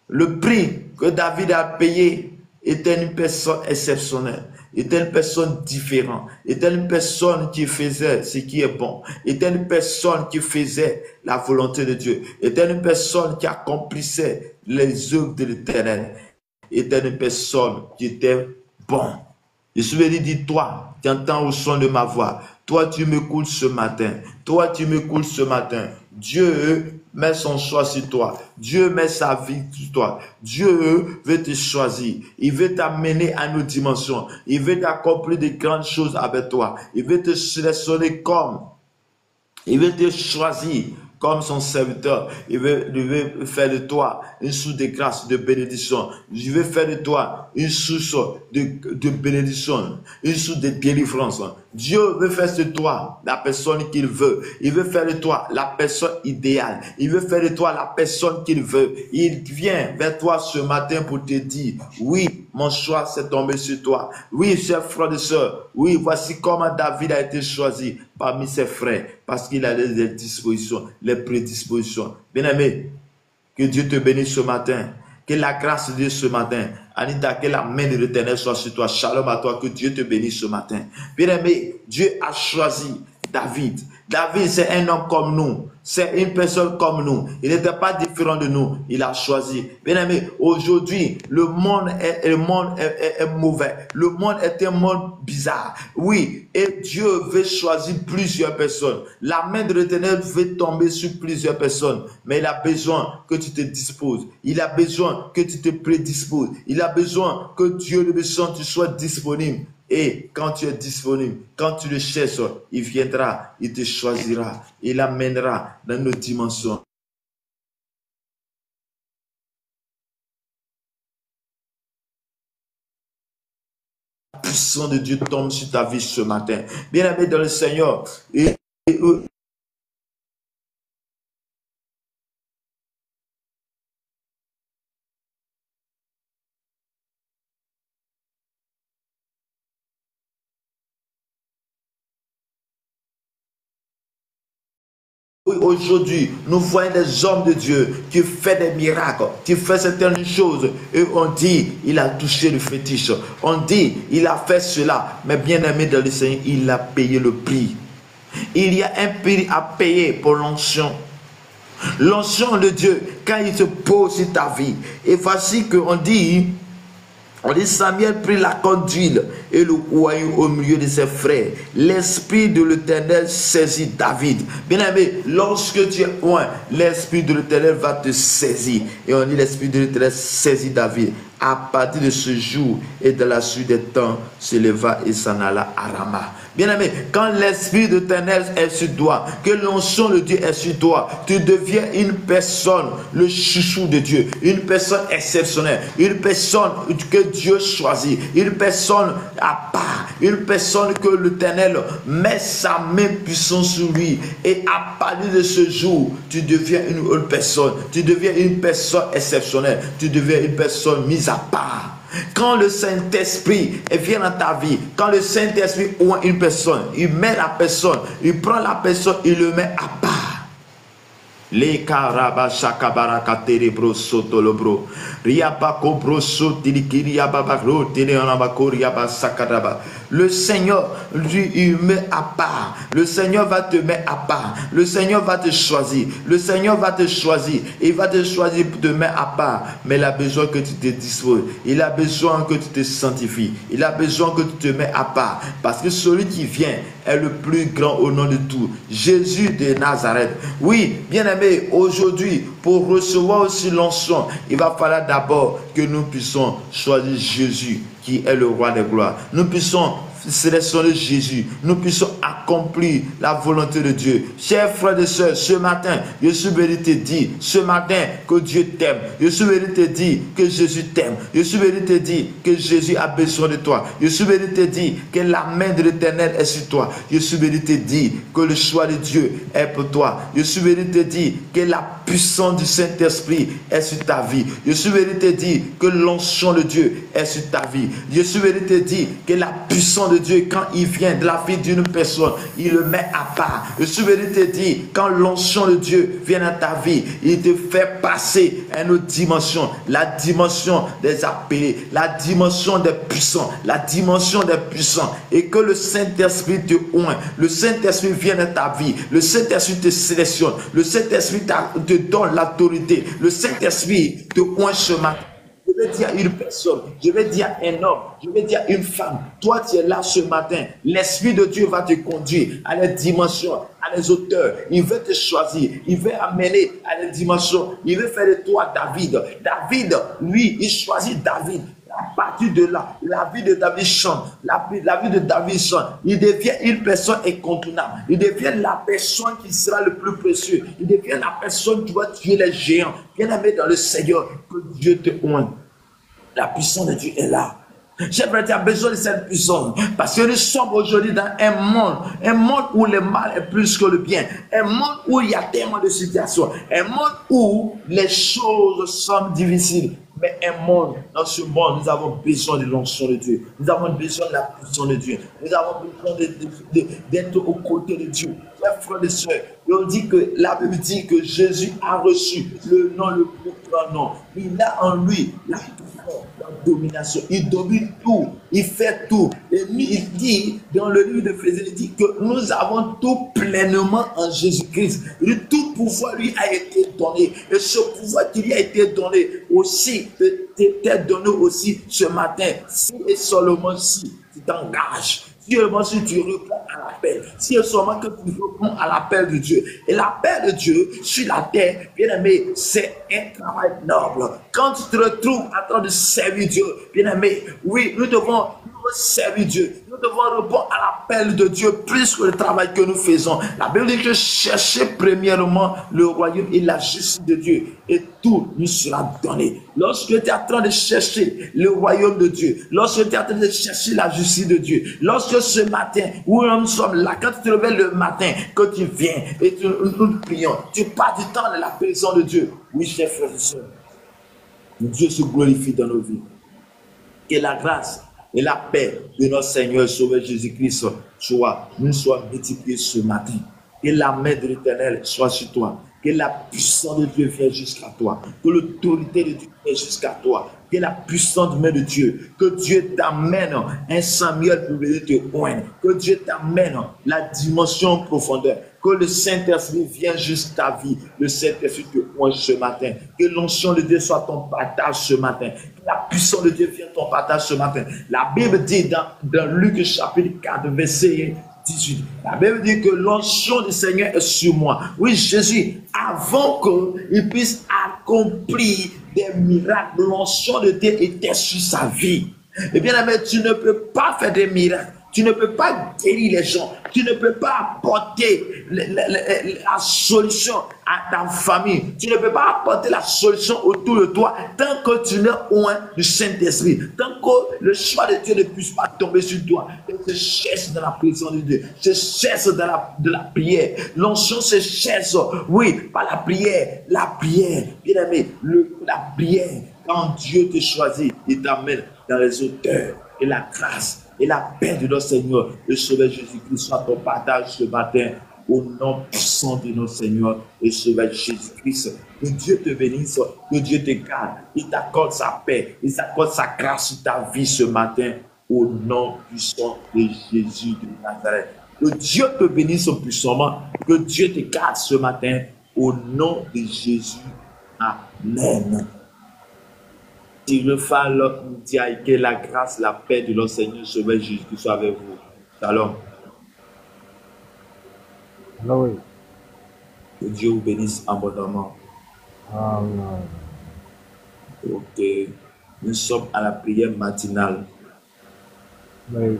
le prix que David a payé était une personne exceptionnelle, était une personne différente, était une personne qui faisait ce qui est bon, était une personne qui faisait la volonté de Dieu, était une personne qui accomplissait les œuvres de l'Éternel, était une personne qui était bon. Je suis venu dire, toi, tu entends au son de ma voix, toi tu m'écoutes ce matin, toi tu m'écoutes ce matin, Dieu met son choix sur toi, Dieu met sa vie sur toi, Dieu veut te choisir, il veut t'amener à une dimension, il veut t'accomplir de grandes choses avec toi, il veut te sélectionner il veut te choisir comme son serviteur. Il veut faire de toi une source de grâce, de bénédiction. Il veut faire de toi une source de bénédiction, une source de délivrance. Dieu veut faire de toi la personne qu'il veut. Il veut faire de toi la personne idéale. Il veut faire de toi la personne qu'il veut. Il vient vers toi ce matin pour te dire, oui, mon choix s'est tombé sur toi. Oui, chers frères et sœurs, oui, voici comment David a été choisi parmi ses frères, parce qu'il a les dispositions, les prédispositions. Bien-aimé, que Dieu te bénisse ce matin. Que la grâce de Dieu ce matin, Anita, que la main de l'Éternel soit sur toi. Shalom à toi, que Dieu te bénisse ce matin. Bien-aimé, Dieu a choisi David. David, c'est un homme comme nous. C'est une personne comme nous. Il n'était pas différent de nous. Il a choisi. Bien-aimé, aujourd'hui, le monde est mauvais. Le monde est un monde bizarre. Oui, et Dieu veut choisir plusieurs personnes. La main de l'Éternel veut tomber sur plusieurs personnes. Mais il a besoin que tu te disposes. Il a besoin que tu te prédisposes. Il a besoin que Dieu le besoin, tu sois disponible. Et quand tu es disponible, quand tu le cherches, il viendra, il te choisira, il l'amènera dans nos dimensions. La puissance de Dieu tombe sur ta vie ce matin. Bien-aimé dans le Seigneur. Aujourd'hui, nous voyons des hommes de Dieu qui font des miracles, qui font certaines choses. Et on dit, il a touché le fétiche. On dit, il a fait cela. Mais bien aimé dans le Seigneur, il a payé le prix. Il y a un prix à payer pour l'onction. L'onction de Dieu, quand il se pose sur ta vie. Et voici qu'on dit... Samuel prit la corne d'huile et le royaume au milieu de ses frères. L'esprit de l'Éternel saisit David. Bien-aimé, lorsque tu es loin, l'esprit de l'Éternel va te saisir. Et on dit l'esprit de l'Éternel saisit David. À partir de ce jour et de la suite des temps, se leva et s'en alla à Rama. Bien-aimé, quand l'esprit de l'Éternel est sur toi, que l'onction de Dieu est sur toi, tu deviens une personne, le chouchou de Dieu, une personne exceptionnelle, une personne que Dieu choisit, une personne à part, une personne que l'Éternel met sa main puissante sur lui. Et à partir de ce jour, tu deviens une autre personne, tu deviens une personne exceptionnelle, tu deviens une personne mise à part. Quand le Saint-Esprit vient dans ta vie, quand le Saint-Esprit ouvre une personne, il met la personne, il prend la personne, il le met à part. Les karaba shakabaraka terebro sotolobro riaba kobro sotilikiriaba bagro teleonabako riaba sakaraba. Le Seigneur, lui, il met à part. Le Seigneur va te mettre à part. Le Seigneur va te choisir. Le Seigneur va te choisir. Il va te choisir pour te mettre à part. Mais il a besoin que tu te disposes. Il a besoin que tu te sanctifies. Il a besoin que tu te mets à part. Parce que celui qui vient est le plus grand au nom de tout. Jésus de Nazareth. Oui, bien-aimé, aujourd'hui, pour recevoir aussi l'onction, il va falloir d'abord que nous puissions choisir Jésus, qui est le roi des gloires. Nous puissions sélectionner Jésus, nous puissions accomplir la volonté de Dieu. Chers frères et sœurs, ce matin, je suis venu te dire, ce matin, que Dieu t'aime. Je suis venu te dire que Jésus t'aime. Je suis venu te dire que Jésus a besoin de toi. Je suis venu te dire que la main de l'Éternel est sur toi. Je suis venu te dire que le choix de Dieu est pour toi. Je suis venu te dire que la puissance du Saint-Esprit est sur ta vie. Je suis venu te dire que l'onction de Dieu est sur ta vie. Je suis venu te dire que la puissance de Dieu, quand il vient de la vie d'une personne, il le met à part. Je suis venu te dire, quand l'onction de Dieu vient dans ta vie, il te fait passer à une autre dimension, la dimension des appelés, la dimension des puissants, la dimension des puissants, et que le Saint-Esprit te oint, le Saint-Esprit vient dans ta vie, le Saint-Esprit te sélectionne, le Saint-Esprit te donne l'autorité, le Saint-Esprit te oint ce matin. Je vais dire à une personne, je vais dire à un homme, je vais dire à une femme, toi tu es là ce matin, l'Esprit de Dieu va te conduire à les dimensions, à les hauteurs, il veut te choisir, il veut amener à les dimensions, il veut faire de toi David. David, lui, il choisit David. À partir de là, la vie de David change, la vie de David change, il devient une personne incontournable, il devient la personne qui sera le plus précieux, il devient la personne qui va tuer les géants. Bien-aimé dans le Seigneur, que Dieu te oint. La puissance de Dieu est là. J'aimerais tu as besoin de cette puissance. Parce que nous sommes aujourd'hui dans un monde où le mal est plus que le bien. Un monde où il y a tellement de situations. Un monde où les choses sont difficiles. Mais un monde, dans ce monde, nous avons besoin de l'onction de Dieu. Nous avons besoin de la puissance de Dieu. Nous avons besoin d'être aux côtés de Dieu. Chers frères et sœurs, on dit que la Bible dit que Jésus a reçu le nom le plus grand nom. Il a en lui la domination. Il domine tout. Il fait tout. Et lui, il dit, dans le livre de Éphésiens, il dit que nous avons tout pleinement en Jésus-Christ. Tout pouvoir lui a été donné. Et ce pouvoir qui lui a été donné aussi, t'est donné aussi ce matin. Si et seulement si tu t'engages. Si seulement si tu réponds à l'appel. Si seulement que tu réponds à l'appel de Dieu. Et l'appel de Dieu sur la terre, bien aimé, c'est un travail noble. Quand tu te retrouves en train de servir Dieu, bien aimé, oui, nous devons servir Dieu. Nous devons répondre à l'appel de Dieu plus que le travail que nous faisons. La Bible dit que cherchez premièrement le royaume et la justice de Dieu et tout nous sera donné. Lorsque tu es en train de chercher le royaume de Dieu, lorsque tu es en train de chercher la justice de Dieu, lorsque ce matin où nous sommes là, quand tu te réveilles le matin, que tu viens et nous prions, tu pars du temps de la présence de Dieu. Oui, chers frères et sœurs, Dieu se glorifie dans nos vies. Et la grâce et la paix de notre Seigneur et Sauveur Jésus-Christ nous soit multipliée ce matin. Que la main de l'Éternel soit sur toi. Que la puissance de Dieu vienne jusqu'à toi. Que l'autorité de Dieu vienne jusqu'à toi. Que la puissance de main de Dieu. Que Dieu t'amène un Samuel pour venir te oindre. Que Dieu t'amène la dimension en profondeur. Que le Saint-Esprit vienne jusqu'à ta vie. Le Saint-Esprit te oint ce matin. Que l'onction de Dieu soit ton partage ce matin. Que la puissance de Dieu vienne ton partage ce matin. La Bible dit dans Luc chapitre 4, verset 18. La Bible dit que l'onction du Seigneur est sur moi. Oui, Jésus, avant qu'il puisse accomplir des miracles, l'onction de Dieu était sur sa vie. Eh bien, tu ne peux pas faire des miracles. Tu ne peux pas guérir les gens. Tu ne peux pas apporter la solution à ta famille. Tu ne peux pas apporter la solution autour de toi tant que tu n'es loin du Saint-Esprit. Tant que le choix de Dieu ne puisse pas tomber sur toi. Et se cherche dans la présence de Dieu. Se cherche dans la prière. L'onction se cherche, oui, par la prière. La prière, bien aimé, la prière. Quand Dieu te choisit, il t'amène dans les hauteurs et la grâce. Et la paix de notre Seigneur, le Sauveur Jésus-Christ, soit ton partage ce matin au nom puissant de notre Seigneur et Sauveur Jésus-Christ. Que Dieu te bénisse, que Dieu te garde, il t'accorde sa paix, il t'accorde sa grâce sur ta vie ce matin au nom puissant de Jésus de Nazareth. Que Dieu te bénisse puissamment, que Dieu te garde ce matin au nom de Jésus. Amen. Que la grâce, la paix de notre Seigneur Sauveur Jésus soit avec vous. Shalom. Oui. Que Dieu vous bénisse abondamment. Amen. Ok. Nous sommes à la prière matinale. Oui.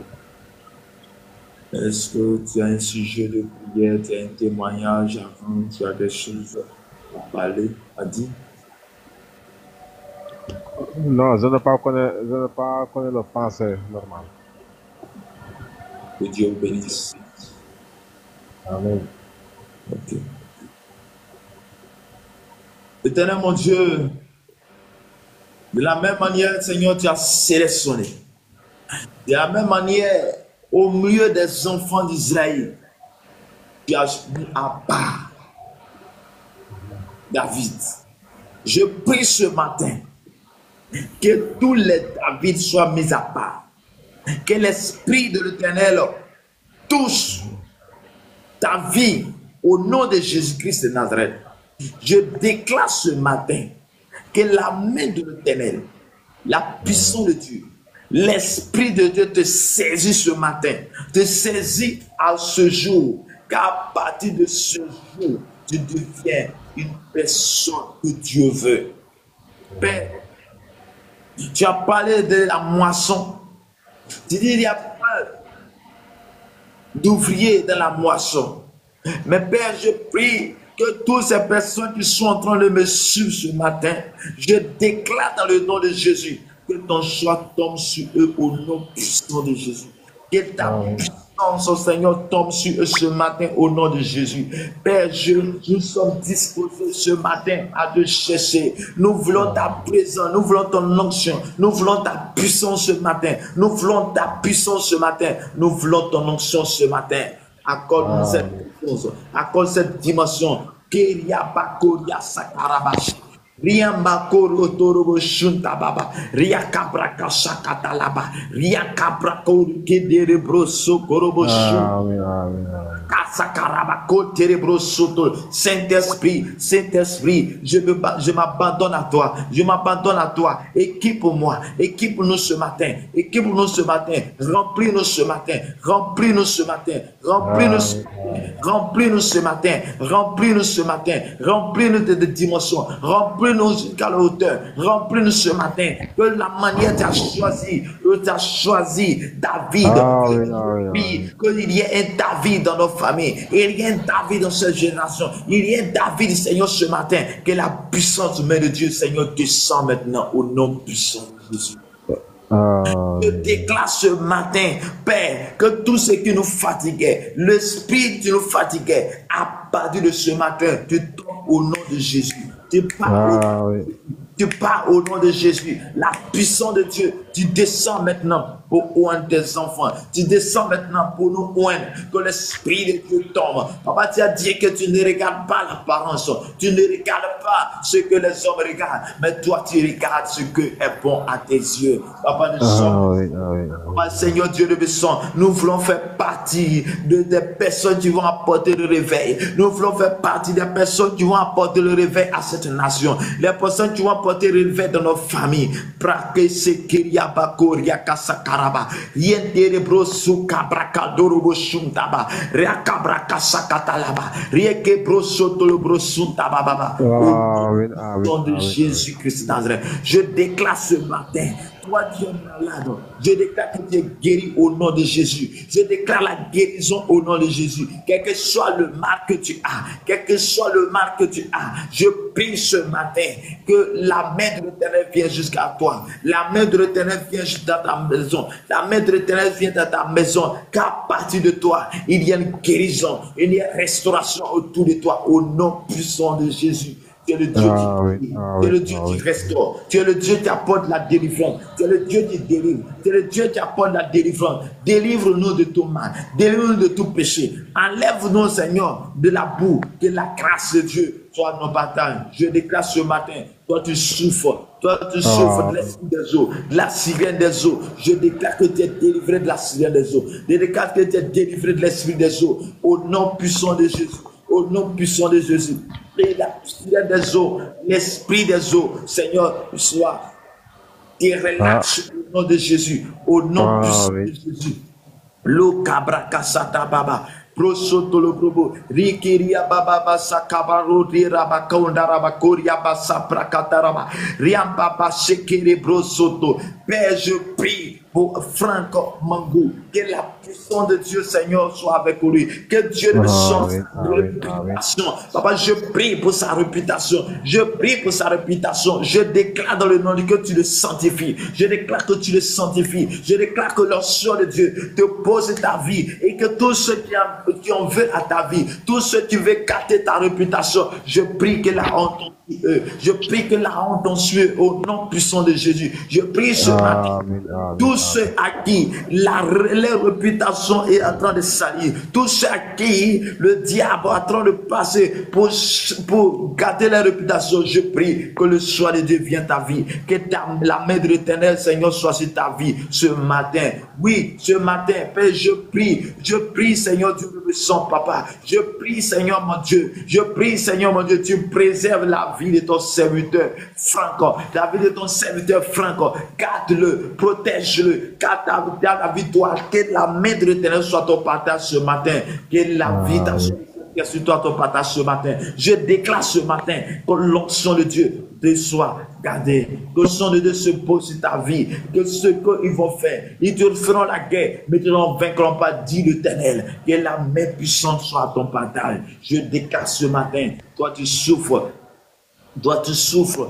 Est-ce que tu as un sujet de prière, tu as un témoignage avant, tu as des choses à parler, à dire? Non, je ne pas connais le français normal. Que Dieu vous bénisse. Amen. Ok. Éternel mon Dieu, de la même manière, Seigneur, tu as sélectionné. De la même manière, au milieu des enfants d'Israël, tu as mis à part David. Je prie ce matin que tous les David soient mis à part. Que l'Esprit de l'Éternel touche ta vie au nom de Jésus-Christ de Nazareth. Je déclare ce matin que la main de l'Éternel, la puissance de Dieu, l'Esprit de Dieu te saisit ce matin, te saisit à ce jour, qu'à partir de ce jour, tu deviens une personne que Dieu veut. Père, tu as parlé de la moisson. Tu dis, il y a pas d'ouvriers dans la moisson. Mais Père, je prie que toutes ces personnes qui sont en train de me suivre ce matin, je déclare dans le nom de Jésus que ton choix tombe sur eux au nom puissant de Jésus. Que ta puissance, oh Seigneur, tombe sur eux ce matin au nom de Jésus. Père, nous sommes disposés ce matin à te chercher. Nous voulons ta présence, nous voulons ton onction, nous voulons ta puissance ce matin. Nous voulons ta puissance ce matin. Nous voulons ton onction ce matin. Accorde-nous cette puissance, accorde cette dimension. Keria bakoria sakarabashi. Ria makoro torobo shunta baba. Ria kabraka shakatalaba. Ria kabrako kedere broso korobo shunta. Saint-Esprit, Saint-Esprit, je m'abandonne à toi, je m'abandonne à toi. Équipe-moi, équipe-nous ce matin, équipe-nous ce matin, remplis-nous ce matin, remplis-nous ce matin, remplis-nous ce matin, remplis-nous ce matin, remplis-nous ce matin, remplis-nous de dimensions, remplis-nous jusqu'à la hauteur, remplis-nous ce matin, que la manière tu as choisi David, qu'il y ait un David dans nos familles, il y a un David dans cette génération, il y a un David, Seigneur, ce matin, que la puissance de Dieu, Seigneur, descend maintenant au nom puissant de Jésus. Je déclare ce matin, Père, que tout ce qui nous fatiguait, l'esprit qui nous fatiguait, à partir de ce matin, tu tombes au nom de Jésus. Tu pars au nom de Jésus. La puissance de Dieu, tu descends maintenant pour oindre tes enfants. Tu descends maintenant pour nous oindre. Que l'Esprit de Dieu tombe. Papa, tu as dit que tu ne regardes pas l'apparence. Tu ne regardes pas ce que les hommes regardent. Mais toi, tu regardes ce qui est bon à tes yeux. Papa, nous sommes... Papa, Seigneur Dieu de Besson, nous voulons faire partie des personnes qui vont apporter le réveil. Nous voulons faire partie des personnes qui vont apporter le réveil à cette nation. Les personnes qui vont apporter le réveil dans nos familles. Prake sekeria bakoria kasakaraba. Yentere brosu kabraka dorobo shuntaba. Reakabraka sakatalaba. Rieke broso tolobro suntaba baba. Au nom de Jésus-Christ Nazareth, je déclare ce matin. Toi, tu es malade. Je déclare que tu es guéri au nom de Jésus. Je déclare la guérison au nom de Jésus. Quel que soit le mal que tu as, quel que soit le mal que tu as, je prie ce matin que la main de l'Éternel vienne jusqu'à toi. La main de l'Éternel vient dans ta maison. La main de l'Éternel vient dans ta maison. Qu'à partir de toi, il y a une guérison, il y a une restauration autour de toi au nom puissant de Jésus. Tu es le Dieu qui tu es le Dieu qui restaure. Tu es le Dieu qui apporte la délivrance. Tu es le Dieu qui délivre. Tu es le Dieu qui apporte la délivrance. Délivre-nous de tout mal. Délivre-nous de tout péché. Enlève-nous, Seigneur, de la boue. Que la grâce de Dieu soit nos batailles. Je déclare ce matin, toi tu souffres. Toi, tu souffres de l'esprit des eaux, de la sirène des eaux. Je déclare que tu es délivré de la sirène des eaux. Je déclare que tu es délivré de l'esprit des eaux. Au nom puissant de Jésus. Au nom puissant de Jésus. Et la sirène des eaux, l'esprit des eaux, Seigneur, soit et relâche au nom de Jésus. Au nom puissant de Jésus. Lo cabra kasata baba. Prosoto lo probo. Rikiria baba basa kabaro dira bakonda rabakoria basa prakataraba. Riam baba shekere brosoto. Père, je prie pour Franco Mangou. Que la puissance de Dieu, Seigneur, soit avec lui. Que Dieu ne change sa réputation. Papa, je prie pour sa réputation. Je prie pour sa réputation. Je déclare dans le nom de Dieu que tu le sanctifies. Je déclare que tu le sanctifies. Je déclare que l'onction de Dieu te pose ta vie et que tous ceux qui en veulent à ta vie, tous ceux qui veulent gâter ta réputation, je prie que la honte en tue eux. Je prie que la honte en tue au nom puissant de Jésus. Je prie ce matin. Tous ceux à qui leur réputation est en train de salir, tous ceux à qui le diable est en train de passer pour gâter leur réputation, je prie que le soin de Dieu vienne ta vie, que la main de l'Éternel, Seigneur, soit sur ta vie ce matin. Oui, ce matin, Père, je prie, Seigneur Dieu le sang, Papa. Je prie, Seigneur mon Dieu, tu préserves la vie de ton serviteur Franco, la vie de ton serviteur Franco, garde-le, protège-le, garde la vie de toi, que la main de l'Éternel soit ton partage ce matin, que la vie de sur toi ton partage ce matin. Je déclare ce matin que l'onction de Dieu te soit gardée, que l'onction de Dieu se pose sur ta vie, que ce qu'ils vont faire, ils te feront la guerre, mais ils ne vaincront pas, dit l'Éternel. Que la main puissante soit à ton partage. Je déclare ce matin, toi tu souffres. Toi tu souffres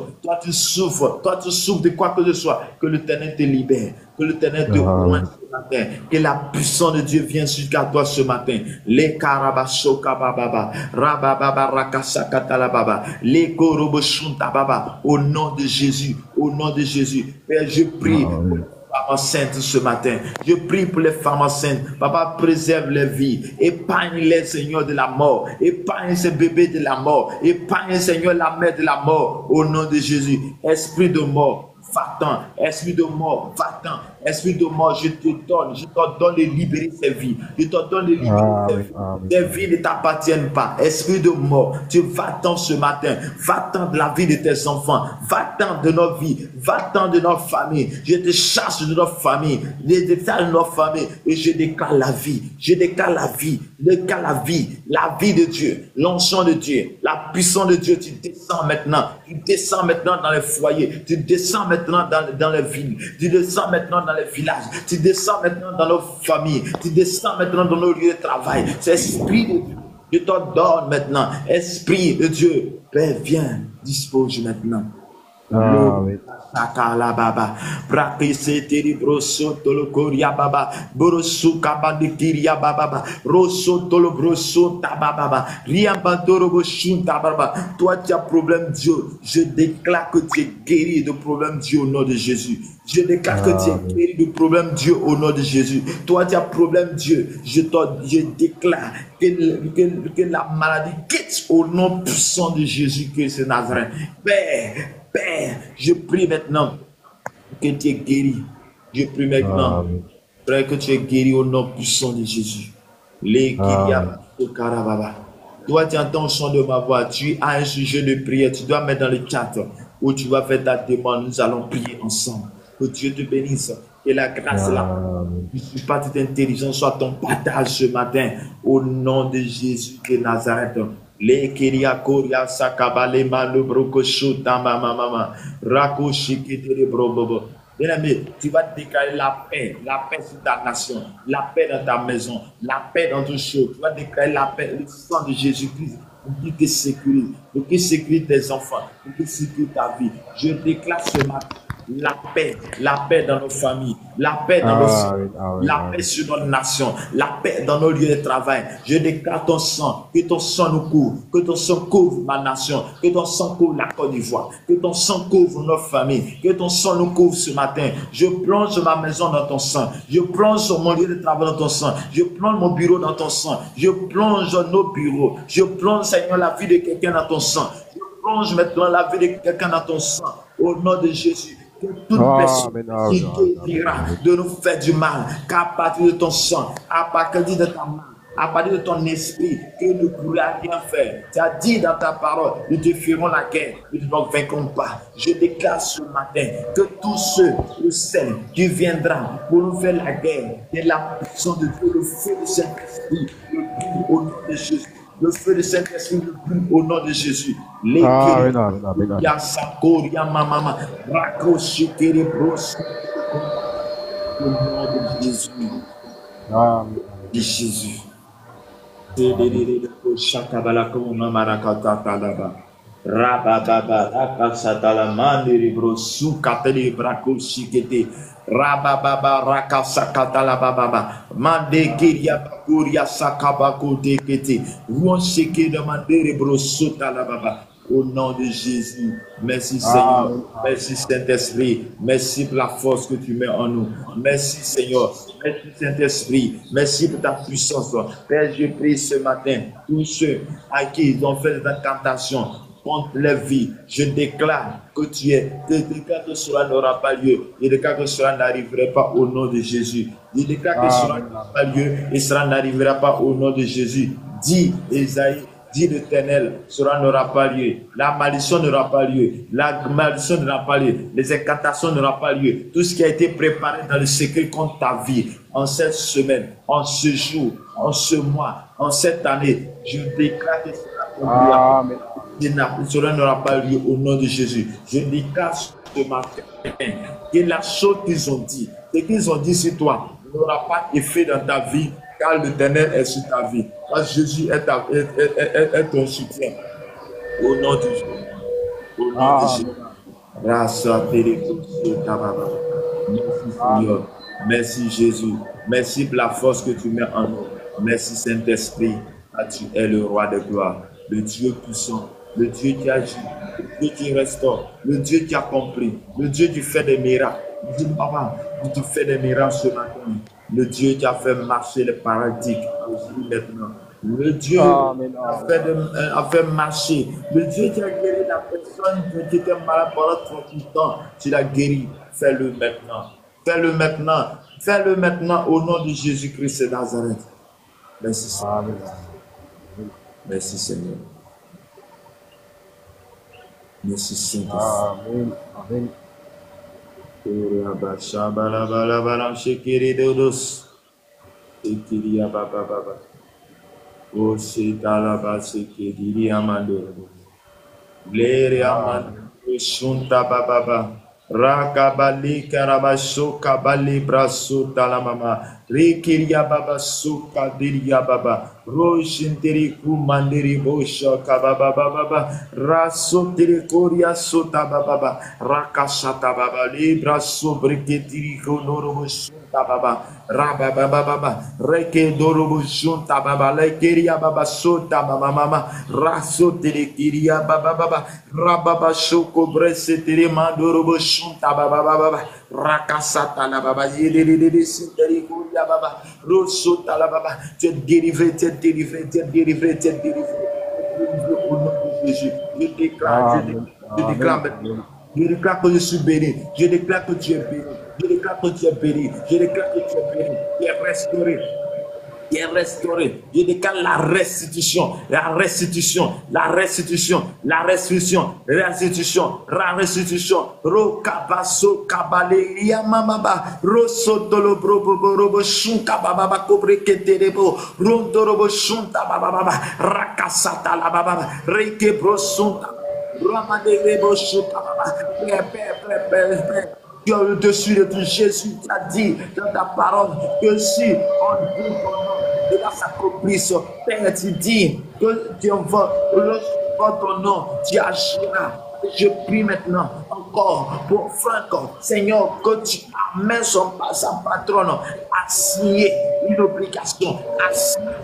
de quoi que ce soit, que l'Éternel te libère, que l'Éternel te pointe ce matin, que la puissance de Dieu vienne jusqu'à toi ce matin. Les karabasoka bababa, rababa rakasakata baba, les koroboshunta baba, au nom de Jésus, Père, je prie. Femmes enceintes ce matin, je prie pour les femmes enceintes. Papa, préserve les vies, épargne-les, Seigneur, de la mort, épargne ces bébés de la mort, épargne, Seigneur, la mère de la mort, au nom de Jésus. Esprit de mort, va-t'en, esprit de mort, va-t'en, esprit de mort, je te donne de libérer ces vies, je te donne de libérer ces vies. Ces vies ne t'appartiennent pas, esprit de mort, tu va-t'en ce matin, va-t'en de la vie de tes enfants, va-t'en de nos vies, va-t'en de notre famille, je te chasse de notre famille, et je déclare la vie, la vie de Dieu, l'onction de Dieu, la puissance de Dieu, tu descends maintenant dans les foyers, tu descends maintenant dans les villes, tu descends maintenant dans les villages, tu descends maintenant dans nos familles, tu descends maintenant dans nos lieux de travail. C'est l'Esprit de Dieu, je t'ordonne maintenant, Esprit de Dieu, Père, viens, dispose maintenant. Sakala baba, prakise tiri broso tolo koria baba, broso kabande kiria baba, broso tolo broso tababa, riambandoro boshin tababa. Toi tu as problème Dieu, je déclare que tu es guéri de problème Dieu au nom de Jésus. Je déclare que tu es guéri de problème Dieu au nom de Jésus. Toi tu as problème Dieu, je déclare que la maladie quitte au nom puissant de Jésus Christ de Nazareth. Père, je prie maintenant que tu es guéri. Je prie maintenant, Père, que tu es guéri au nom puissant de Jésus. Les Karababa. Toi, tu entends le son de ma voix. Tu as un sujet de prière. Tu dois mettre dans le chat où tu vas faire ta demande. Nous allons prier ensemble. Que Dieu te bénisse. Que la grâce et la partie d'intelligence soit ton partage ce matin. Au nom de Jésus de Nazareth. Les Kiria Koria Sakabale Malo Broko Shuta Mama Rako Shikitiri Brobobo. Bien-aimé, tu vas déclarer la paix sur ta nation, la paix dans ta maison, la paix dans tout chose. Tu vas déclarer la paix, le sang de Jésus-Christ pour qu'il te sécurise, pour qu'il sécurise tes enfants, pour qu'il sécurise ta vie. Je déclare ce matin la paix dans nos familles, la paix dans la paix sur notre nation, la paix dans nos lieux de travail. Je déclare ton sang, que ton sang nous couvre, que ton sang couvre ma nation, que ton sang couvre la Côte d'Ivoire, que ton sang couvre nos familles, que ton sang nous couvre ce matin. Je plonge ma maison dans ton sang, je plonge mon lieu de travail dans ton sang, je plonge mon bureau dans ton sang, je plonge nos bureaux, je plonge, Seigneur, la vie de quelqu'un dans ton sang. Plonge maintenant la vie de quelqu'un dans ton sang. au nom de Jésus. Que toute personne qui désirera de nous faire du mal, qu'à partir de ton sang, à partir de ta main, à partir de ton esprit, que nous ne pourrons rien faire. Tu as dit dans ta parole, nous te ferons la guerre, nous ne nous vaincrons pas. Je déclare ce matin que tous ceux, le sel, qui viendra pour nous faire la guerre, et la puissance de Dieu, le feu de Saint-Esprit, le brûle au nom de Jésus. Le feu de Saint-Esprit le brûle au nom de Jésus. Les Yasakoria Mama, Rakoshikere Bros. Au nom de Jésus. De Jésus. Rababa rakasatala mandiri brosu kateli brako shikete rababa rakasakatala baba mande kiria bakuria sakabako dekete ruonshike de mandiri brosu tala baba. Au nom de Jésus, merci Seigneur, merci Saint-Esprit, merci pour la force que tu mets en nous, merci Seigneur, merci Saint-Esprit, merci pour ta puissance. Père, je prie ce matin, tous ceux à qui ils ont fait des incantations contre leur vie, je déclare que tu es, je déclare que cela n'aura pas lieu, je déclare que cela n'arriverait pas au nom de Jésus, je déclare que cela n'aura pas lieu et cela n'arrivera pas au nom de Jésus. Dis, Esaïe, dit l'Éternel, cela n'aura pas lieu. La malédiction n'aura pas lieu. La malédiction n'aura pas lieu. Les incantations n'aura pas lieu. Tout ce qui a été préparé dans le secret contre ta vie, en cette semaine, en ce jour, en ce mois, en cette année, je déclare que cela n'aura pas lieu au nom de Jésus. Je déclare ce matin que la chose qu'ils ont dit, ce qu'ils ont dit sur toi, n'aura pas effet dans ta vie, car l'Éternel est sur ta vie. Parce que Jésus est ton soutien. Au nom de Jésus. Au nom de Jésus. Merci Seigneur. Merci Jésus. Merci pour la force que tu mets en nous. Merci Saint-Esprit. Tu es le roi de gloire. Le Dieu puissant. Le Dieu qui agit. Le Dieu qui restaure. Le Dieu qui a compris. Le Dieu qui fait des miracles. Le Dieu, papa, tu fais des miracles ce matin. Le Dieu qui a fait marcher les paralytiques aussi maintenant. Le Dieu a fait marcher. Le Dieu qui a guéri la personne qui était malade pendant 38 ans. Tu l'as guéri. Fais-le maintenant. Fais-le maintenant. Fais-le maintenant au nom de Jésus-Christ de Nazareth. Merci Seigneur. Merci Seigneur. Merci Seigneur. Amen. Amen. Oh, c'est à la base qui dit Amando. L'air Amando, Sunta Baba. Rakabali Karabaso Kabali Braso Talamama. Rikiria Baba Suka Diria Baba. Roshinteri Kumandiri Bosha Kababa Baba. Raso Terikoria Sota Baba. Rakasata Baba Libra Sobriketiri Konoro Sunta Baba. Rababa Baba. Reke Dorobo Sunta Baba. Lekeria Baba Sota Baba Mama. Raso Terikiria Baba Baba. Rababa Shoko Bresetiri Mandorobo Sunta Baba Baba. Rakasata la Baba. Yediri Sinteri Kuria Baba. Rosota la Baba. Tu es délivré, tu es délivré, tu es délivré, tu es délivré. Au nom de Jésus, je déclare, je déclare maintenant. Je déclare que je suis béni. Je déclare que tu es béni. Je déclare que tu es béni. Je déclare que tu es béni. Tu es restauré. Tu es restauré. Je déclare la restitution. La restitution. La restitution. La restitution. La restitution. La restitution. Rokabaso kabaleria mamaba. Rosotolo brobo shunka baba kobreketerebo. Rondorobo shunta baba. Rakasata la baba. Reke brosunta. Ramadebo shunta baba. Tu as le dessus de tout. Jésus t'a dit dans ta parole que si on dit ton nom, cela s'accomplisse. Père, tu dis que tu envoies ton nom, tu agiras. Je prie maintenant encore pour Franck, Seigneur, que tu amènes sa patronne à signer une obligation, à signer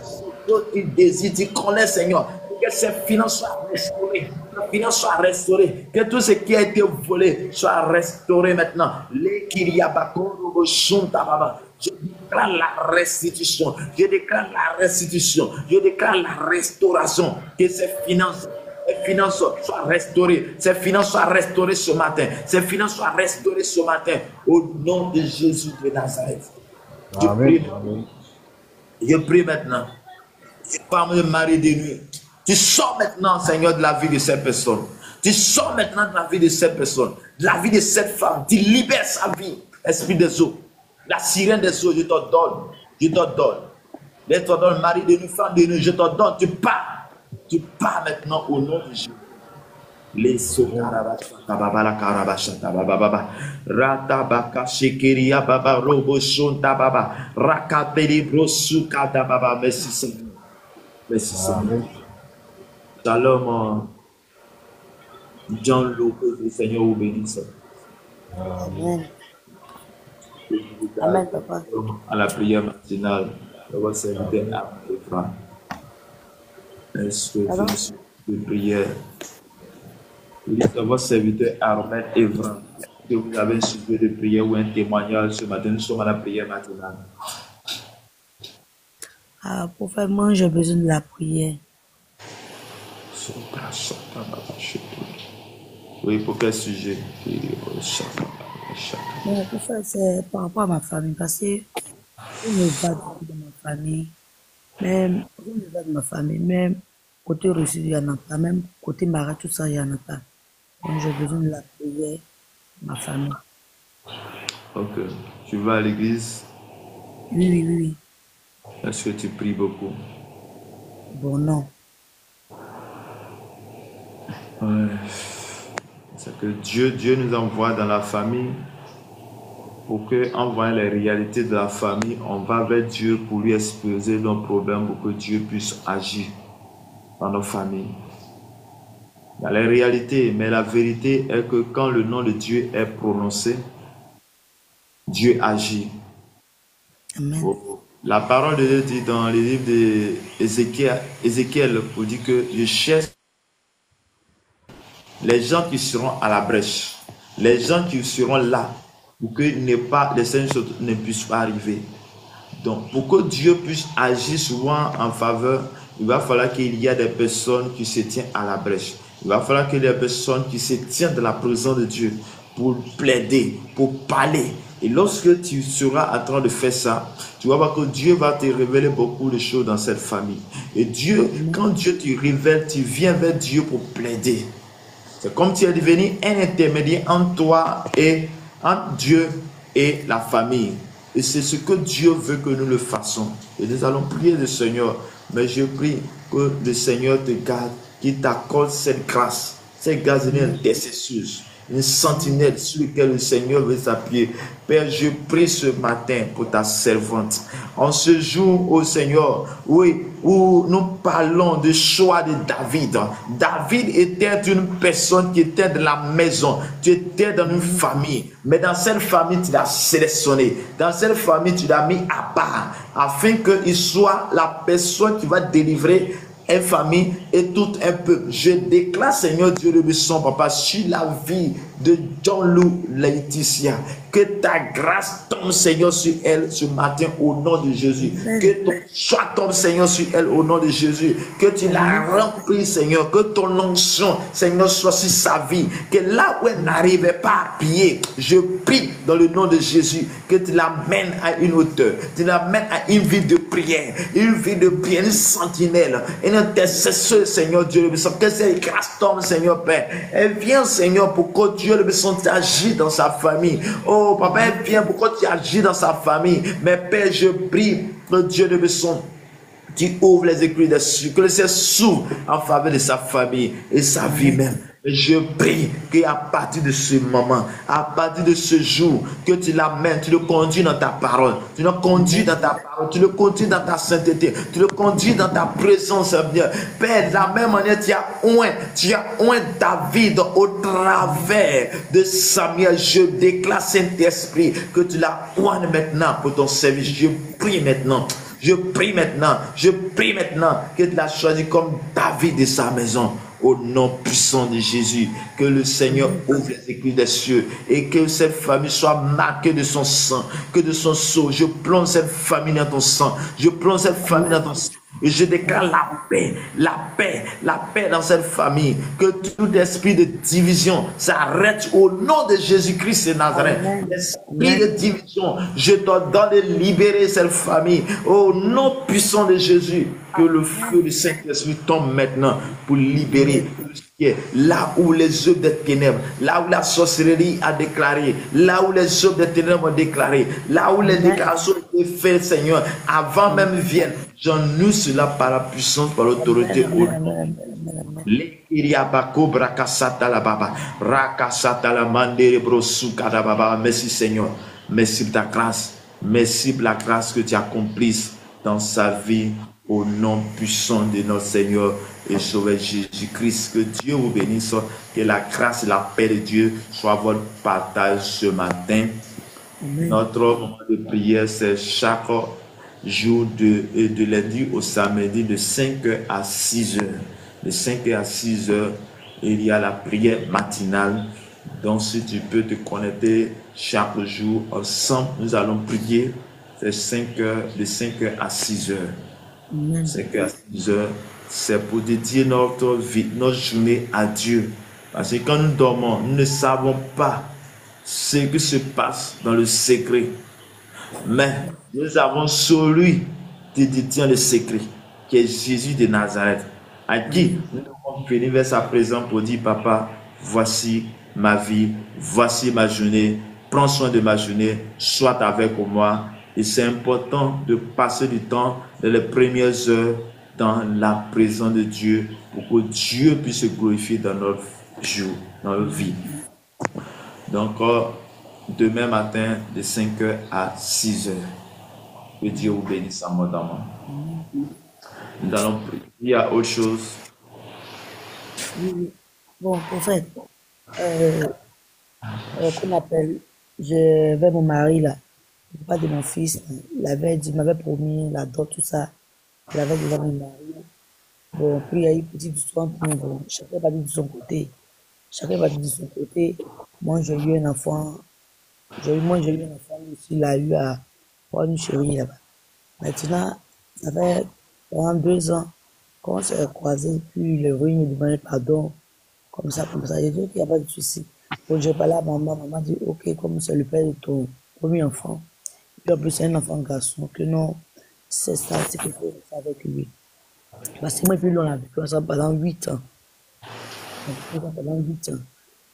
ce qu'il désire. Tu connais, Seigneur, que ses finances soient restaurées. Les finances soient restaurées. Que tout ce qui a été volé soit restauré maintenant. Les Kiriabakoro Shunta Baba. Je déclare la restitution. Je déclare la restitution. Je déclare la restauration. Que ces finances Ses finances soient restaurées. Ses finances soient restaurées ce matin. Ses finances soient restaurées ce matin. Au nom de Jésus de Nazareth. Amen. Amen. Je prie maintenant. Femme de mari de nuit. Tu sors maintenant, Seigneur, de la vie de cette personne. Tu sors maintenant de la vie de cette personne. De la vie de cette femme. Tu libères sa vie. Esprit des eaux. La sirène des eaux, je te donne. Je te donne. Je te donne, mari de nuit, femme de nuit, je te donne. Tu pars. Tu pars maintenant au nom de Jésus. Les sokarabashatababa karabashatababa ratabaka shekeria baba robo shonta baba rakapeli brosukata baba. Merci Seigneur. Merci Seigneur. Shalom. John Lopez, le Seigneur vous bénisse. Amen. Amen, papa. À la prière matinale, votre serviteur Efra. Est-ce que tu de prière? Oui, c'est votre serviteur Armel Evran. Que vous avez un sujet de prière ou un témoignage ce matin, nous sommes à la prière matinale. Pour faire moi, j'ai besoin de la prière. Oui, pour quel sujet? Non, pour faire, c'est par rapport à ma famille, parce que on me va de ma famille, même on me va de ma famille, même côté reçu, il n'y en a pas, même côté mara, tout ça, il n'y en a pas. Donc j'ai besoin de la prière de ma famille. Ok. Tu vas à l'église? Oui. Est-ce que tu pries beaucoup? Bon, non. Ouais. C'est que Dieu nous envoie dans la famille pour que, en voyant les réalités de la famille, on va vers Dieu pour lui exposer nos problèmes pour que Dieu puisse agir dans nos familles. Il y a les réalités, mais la vérité est que quand le nom de Dieu est prononcé, Dieu agit. Amen. La parole de Dieu dit dans le livre d'Ézéchiel, pour dire que je cherche les gens qui seront à la brèche, les gens qui seront là pour que les Seigneurs ne puissent pas arriver. Donc, pour que Dieu puisse agir souvent en faveur, il va falloir qu'il y ait des personnes qui se tiennent à la brèche. Il va falloir qu'il y ait des personnes qui se tiennent dans la présence de Dieu pour plaider, pour parler. Et lorsque tu seras en train de faire ça, tu vas voir que Dieu va te révéler beaucoup de choses dans cette famille. Et Dieu, quand Dieu te révèle, tu viens vers Dieu pour plaider. C'est comme tu es devenu un intermédiaire entre toi et entre Dieu et la famille. Et c'est ce que Dieu veut que nous le fassons. Et nous allons prier le Seigneur. Mais je prie que le Seigneur te garde, qu'il t'accorde cette grâce d'une intercesseuse, une sentinelle sur laquelle le Seigneur veut s'appuyer. Père, je prie ce matin pour ta servante. En ce jour, ô Seigneur, oui, où nous parlons du choix de David. David était une personne qui était de la maison. Tu étais dans une famille. Mais dans cette famille, tu l'as sélectionné. Dans cette famille, tu l'as mis à part. Afin qu'il soit la personne qui va délivrer une famille et tout un peuple. Je déclare, Seigneur Dieu de son papa, sur la vie de John-Lou Laetitia, que ta grâce tombe, Seigneur, sur elle ce matin au nom de Jésus. Que ton choix tombe, Seigneur, sur elle au nom de Jésus. Que tu la remplis, Seigneur. Que ton onction, Seigneur, soit sur sa vie. Que là où elle n'arrivait pas à pied, je prie dans le nom de Jésus que tu l'amènes à une hauteur. Tu l'amènes à une vie de prière, une sentinelle, une intercesseuse, Seigneur Dieu. Que cette grâce tombe, Seigneur Père. Elle vient, Seigneur, pour que Dieu le agisse dans sa famille. Oh, Papa, elle vient pour que tu agis dans sa famille. Mais Père, je prie que Dieu de son, tu ouvres les écrits des cieux, que le ciel s'ouvre en faveur de sa famille et sa vie même. Et je prie qu'à partir de ce moment, à partir de ce jour, que tu l'amènes, tu le conduis dans ta parole, tu le conduis dans ta parole, tu le conduis dans ta sainteté, tu le conduis dans ta présence, Père. De la même manière, tu as oint David au travers de Samuel. Je déclare, Saint-Esprit, que tu l'as oint maintenant pour ton service. Je prie maintenant que tu l'as choisi comme David et sa maison. Au nom puissant de Jésus, que le Seigneur ouvre les écrits des cieux et que cette famille soit marquée de son sang, que de son sceau. Je plonge cette famille dans ton sang. Je plonge cette famille dans ton sang. Et je déclare la paix, la paix, la paix dans cette famille. Que tout esprit de division s'arrête au nom de Jésus-Christ de Nazareth. L'esprit de division, je t'ordonne de libérer cette famille. Au nom puissant de Jésus, que le feu du Saint-Esprit tombe maintenant pour libérer là où les œuvres des ténèbres, là où la sorcellerie a déclaré, là où les œuvres des ténèbres ont déclaré, là où les déclarations ont été faites, Seigneur, avant même viennent. J'annonce cela par la puissance, par l'autorité. Merci Seigneur, merci pour ta grâce, merci pour la grâce que tu accomplisses dans sa vie. Au nom puissant de notre Seigneur et Sauveur Jésus-Christ, que Dieu vous bénisse, que la grâce et la paix de Dieu soient votre partage ce matin. Amen. Notre moment de prière, c'est chaque jour de lundi au samedi de 5h à 6h. De 5h à 6h, il y a la prière matinale. Donc, si tu peux te connecter chaque jour ensemble, nous allons prier. C'est 5h, de 5h à 6h. 5h à 6h, c'est pour dédier notre vie, notre journée à Dieu. Parce que quand nous dormons, nous ne savons pas ce qui se passe dans le secret. Mais nous avons celui qui détient le secret, qui est Jésus de Nazareth, à qui nous devons venir vers sa présence pour dire, Papa, voici ma vie, voici ma journée, prends soin de ma journée, sois avec moi. Et c'est important de passer du temps dans les premières heures dans la présence de Dieu pour que Dieu puisse se glorifier dans notre jour, dans notre vie. Donc, demain matin, de 5h à 6h, que Dieu vous bénisse abondamment. Nous allons prier. Il y a autre chose. Oui. Bon, prophète, qu'on appelle, je vais mon mari là. Pas de mon fils, il m'avait promis la dot, tout ça. Il avait déjà mon mari. Bon, puis il y a eu une petite histoire. Bon, chacun va dire de son côté. Chacun va dire de son côté. Moi, j'ai eu un enfant. Moi, j'ai eu un enfant aussi. Il a eu à voir une chérie là-bas. Maintenant, ça fait pendant 2 ans qu'on s'est croisés. Puis le rue me demandait pardon. Comme ça. J'ai dit, OK, il n'y a pas de souci. Bon, j'ai parlé à maman. Maman dit, OK, comme c'est le père de ton premier enfant. Puis en plus, c'est un enfant garçon, que non, c'est ça, c'est qu'il faut faire avec lui. Parce que moi et puis, on a vécu ensemble pendant 8 ans. Pendant 8 ans.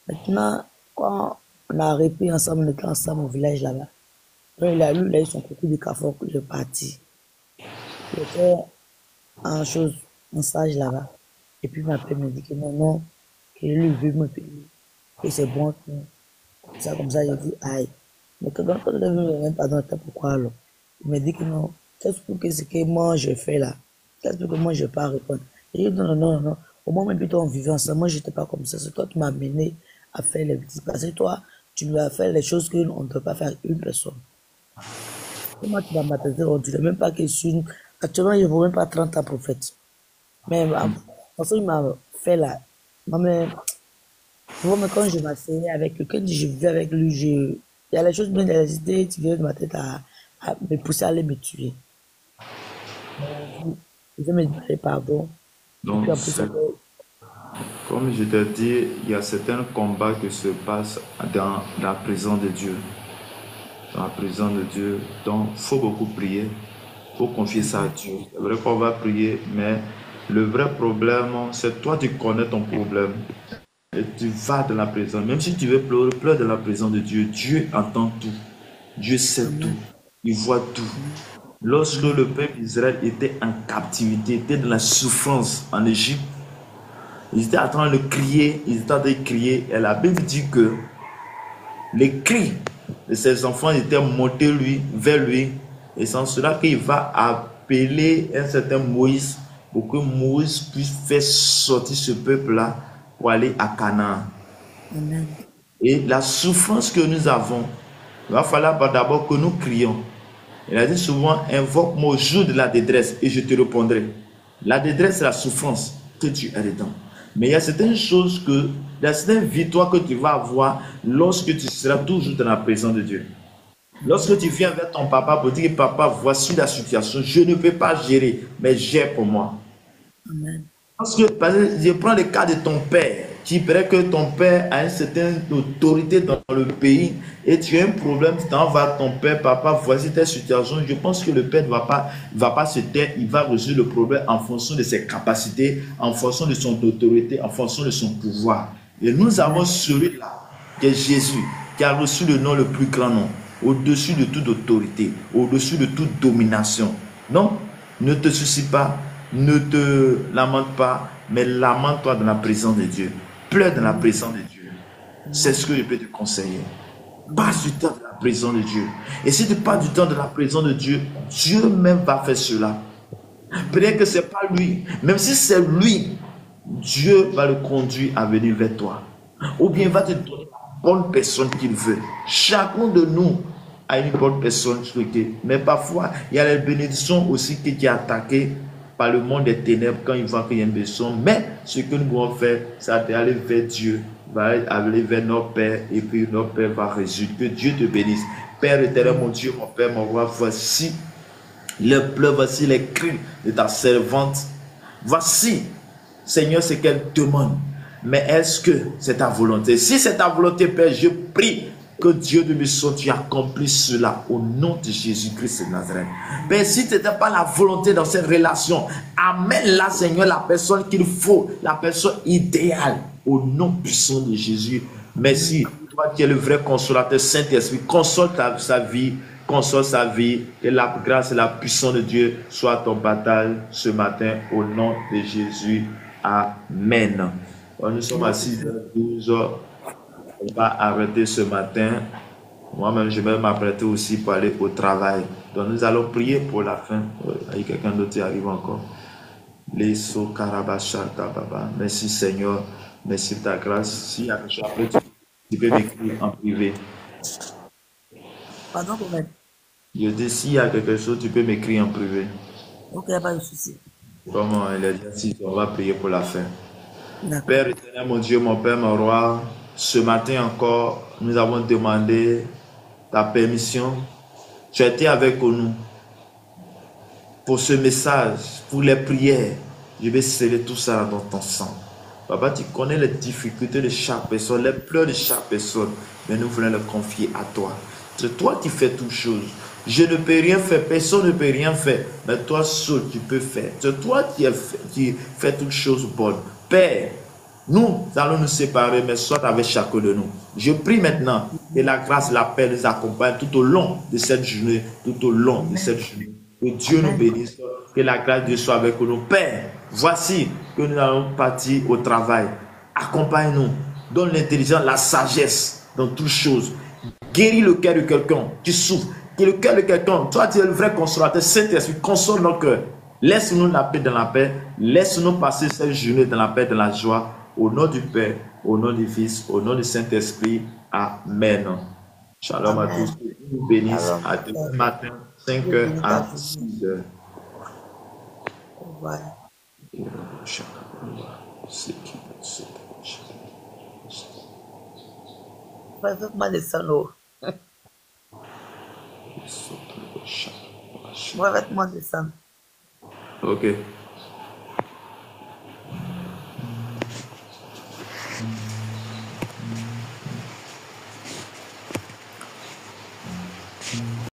Maintenant, quand on a repris ensemble, on était ensemble au village là-bas. Donc, il a eu son cours de Carrefour, il est parti. Il était en stage là-bas. Et puis, ma père me dit que non, que lui veut me payer. Et c'est bon, comme ça, j'ai dit, aïe. Mais quand on est venu, même pas dans le temps, pourquoi alors? Il m'a dit que non, qu'est-ce que c'est que moi je fais là? Qu'est-ce que moi je peux pas répondre? J'ai dit non. Au moment même plutôt on vivait ensemble, moi j'étais pas comme ça. C'est toi qui m'as amené à faire les petits. Parce que toi, tu lui as fait les choses qu'on ne peut pas faire une personne. Comment tu vas m'attendre aujourd'hui? Même pas que je suis. Actuellement, je ne vaux même pas 30 ans prophète. Mais parce qu'il m'a fait là. Mais quand je m'asseyais avec lui, quand je vivais avec lui, il y a les choses bien des idées qui viennent de ma tête à me pousser à aller me tuer. Je vais me demander pardon. Donc, comme je t'ai dit, il y a certains combats qui se passent dans la présence de Dieu. Dans la présence de Dieu. Donc, il faut beaucoup prier. Il faut confier ça à Dieu. C'est vrai qu'on va prier, mais le vrai problème, c'est toi, tu connais ton problème. Et tu vas dans la présence. Même si tu veux pleurer, pleure dans la présence de Dieu. Dieu entend tout. Dieu sait tout. Il voit tout. Lorsque le peuple d'Israël était en captivité, était dans la souffrance en Égypte, ils étaient en train de crier, et la Bible dit que les cris de ses enfants étaient montés vers lui, et c'est en cela qu'il va appeler un certain Moïse pour que Moïse puisse faire sortir ce peuple-là pour aller à Canaan. Amen. Et la souffrance que nous avons, il va falloir d'abord que nous crions. Il a dit souvent, invoque-moi au jour de la détresse et je te répondrai. La détresse, c'est la souffrance que tu as dedans. Mais il y a certaines choses il y a certaines victoires que tu vas avoir lorsque tu seras toujours dans la présence de Dieu. Lorsque tu viens vers ton papa pour dire, papa, voici la situation, je ne peux pas gérer, mais gère pour moi. Amen. Parce que, je prends le cas de ton père. Tu paraît que ton père a une certaine autorité dans le pays et tu as un problème, tu t'en vas à ton père, papa, voici ta situation. Je pense que le père ne va pas se taire, il va résoudre le problème en fonction de ses capacités, en fonction de son autorité, en fonction de son pouvoir. Et nous avons celui-là, qui est Jésus, qui a reçu le nom le plus grand nom, au-dessus de toute autorité, au-dessus de toute domination. Non, ne te soucie pas, ne te lamente pas, mais lamente-toi dans la présence de Dieu. Pleure dans la présence de Dieu. C'est ce que je peux te conseiller. Passe du temps dans la présence de Dieu. Et si tu passes du temps dans la présence de Dieu, Dieu même va faire cela. Peut-être que ce n'est pas lui. Même si c'est lui, Dieu va le conduire à venir vers toi. Ou bien il va te donner la bonne personne qu'il veut. Chacun de nous a une bonne personne. Mais parfois, il y a les bénédictions aussi qui sont attaquées par le monde des ténèbres quand il voit qu'il y a une bénédiction. Mais ce que nous devons faire, c'est aller vers Dieu, aller vers notre Père, et puis notre Père va résoudre. Que Dieu te bénisse. Père éternel, mon Dieu, mon Père, mon roi, voici le pleurs, voici les cris de ta servante. Voici, Seigneur, ce qu'elle demande. Mais est-ce que c'est ta volonté? Si c'est ta volonté, Père, je prie que Dieu de mission, tu accomplisses cela au nom de Jésus-Christ de Nazareth. Père, si ce n'était pas la volonté dans cette relation, amène-la, Seigneur, la personne qu'il faut, la personne idéale, au nom puissant de Jésus. Merci. Toi qui es le vrai consolateur, Saint-Esprit, console sa vie, console sa vie, et la grâce et la puissance de Dieu soit ton bataille ce matin au nom de Jésus. Amen. Nous sommes à 6h12. On va arrêter ce matin. Moi-même, je vais m'apprêter aussi pour aller au travail. Donc, nous allons prier pour la fin. Il y a quelqu'un d'autre qui arrive encore. Merci Seigneur. Merci de ta grâce. Si après, tu peux m'écrire en privé. Pardon, Prophète. Je dis, s'il y a quelque chose, tu peux m'écrire en privé. Ok, il n'y a pas de souci. Comment il a dit, on va prier pour la fin. D'accord. Père éternel, mon Dieu, mon Père, mon roi, ce matin encore, nous avons demandé ta permission. Tu as été avec nous pour ce message, pour les prières. Je vais sceller tout ça dans ton sang. Papa, tu connais les difficultés de chaque personne, les pleurs de chaque personne, mais nous voulons les confier à toi. C'est toi qui fais toutes choses. Je ne peux rien faire, personne ne peut rien faire, mais toi seul tu peux faire. C'est toi qui fais toutes choses bonnes. Père, nous allons nous séparer, mais sois avec chacun de nous. Je prie maintenant que la grâce, la paix nous accompagne tout au long de cette journée, tout au long de cette journée. Que Dieu nous bénisse, que la grâce de Dieu soit avec nous. Père, voici que nous allons partir au travail. Accompagne-nous, donne l'intelligence, la sagesse dans toutes choses. Guéris le cœur de quelqu'un qui souffre. Que le cœur de quelqu'un, toi tu es le vrai consolateur, Saint-Esprit, console nos cœurs. Laisse-nous la paix dans la paix. Laisse-nous passer cette journée dans la paix, dans la joie. Au nom du Père, au nom du Fils, au nom du Saint-Esprit. Amen. Shalom à tous. Que Dieu nous bénisse. À demain matin, 5h à 6h. Au revoir. Faites-moi descendre. Faites-moi descendre. Ok.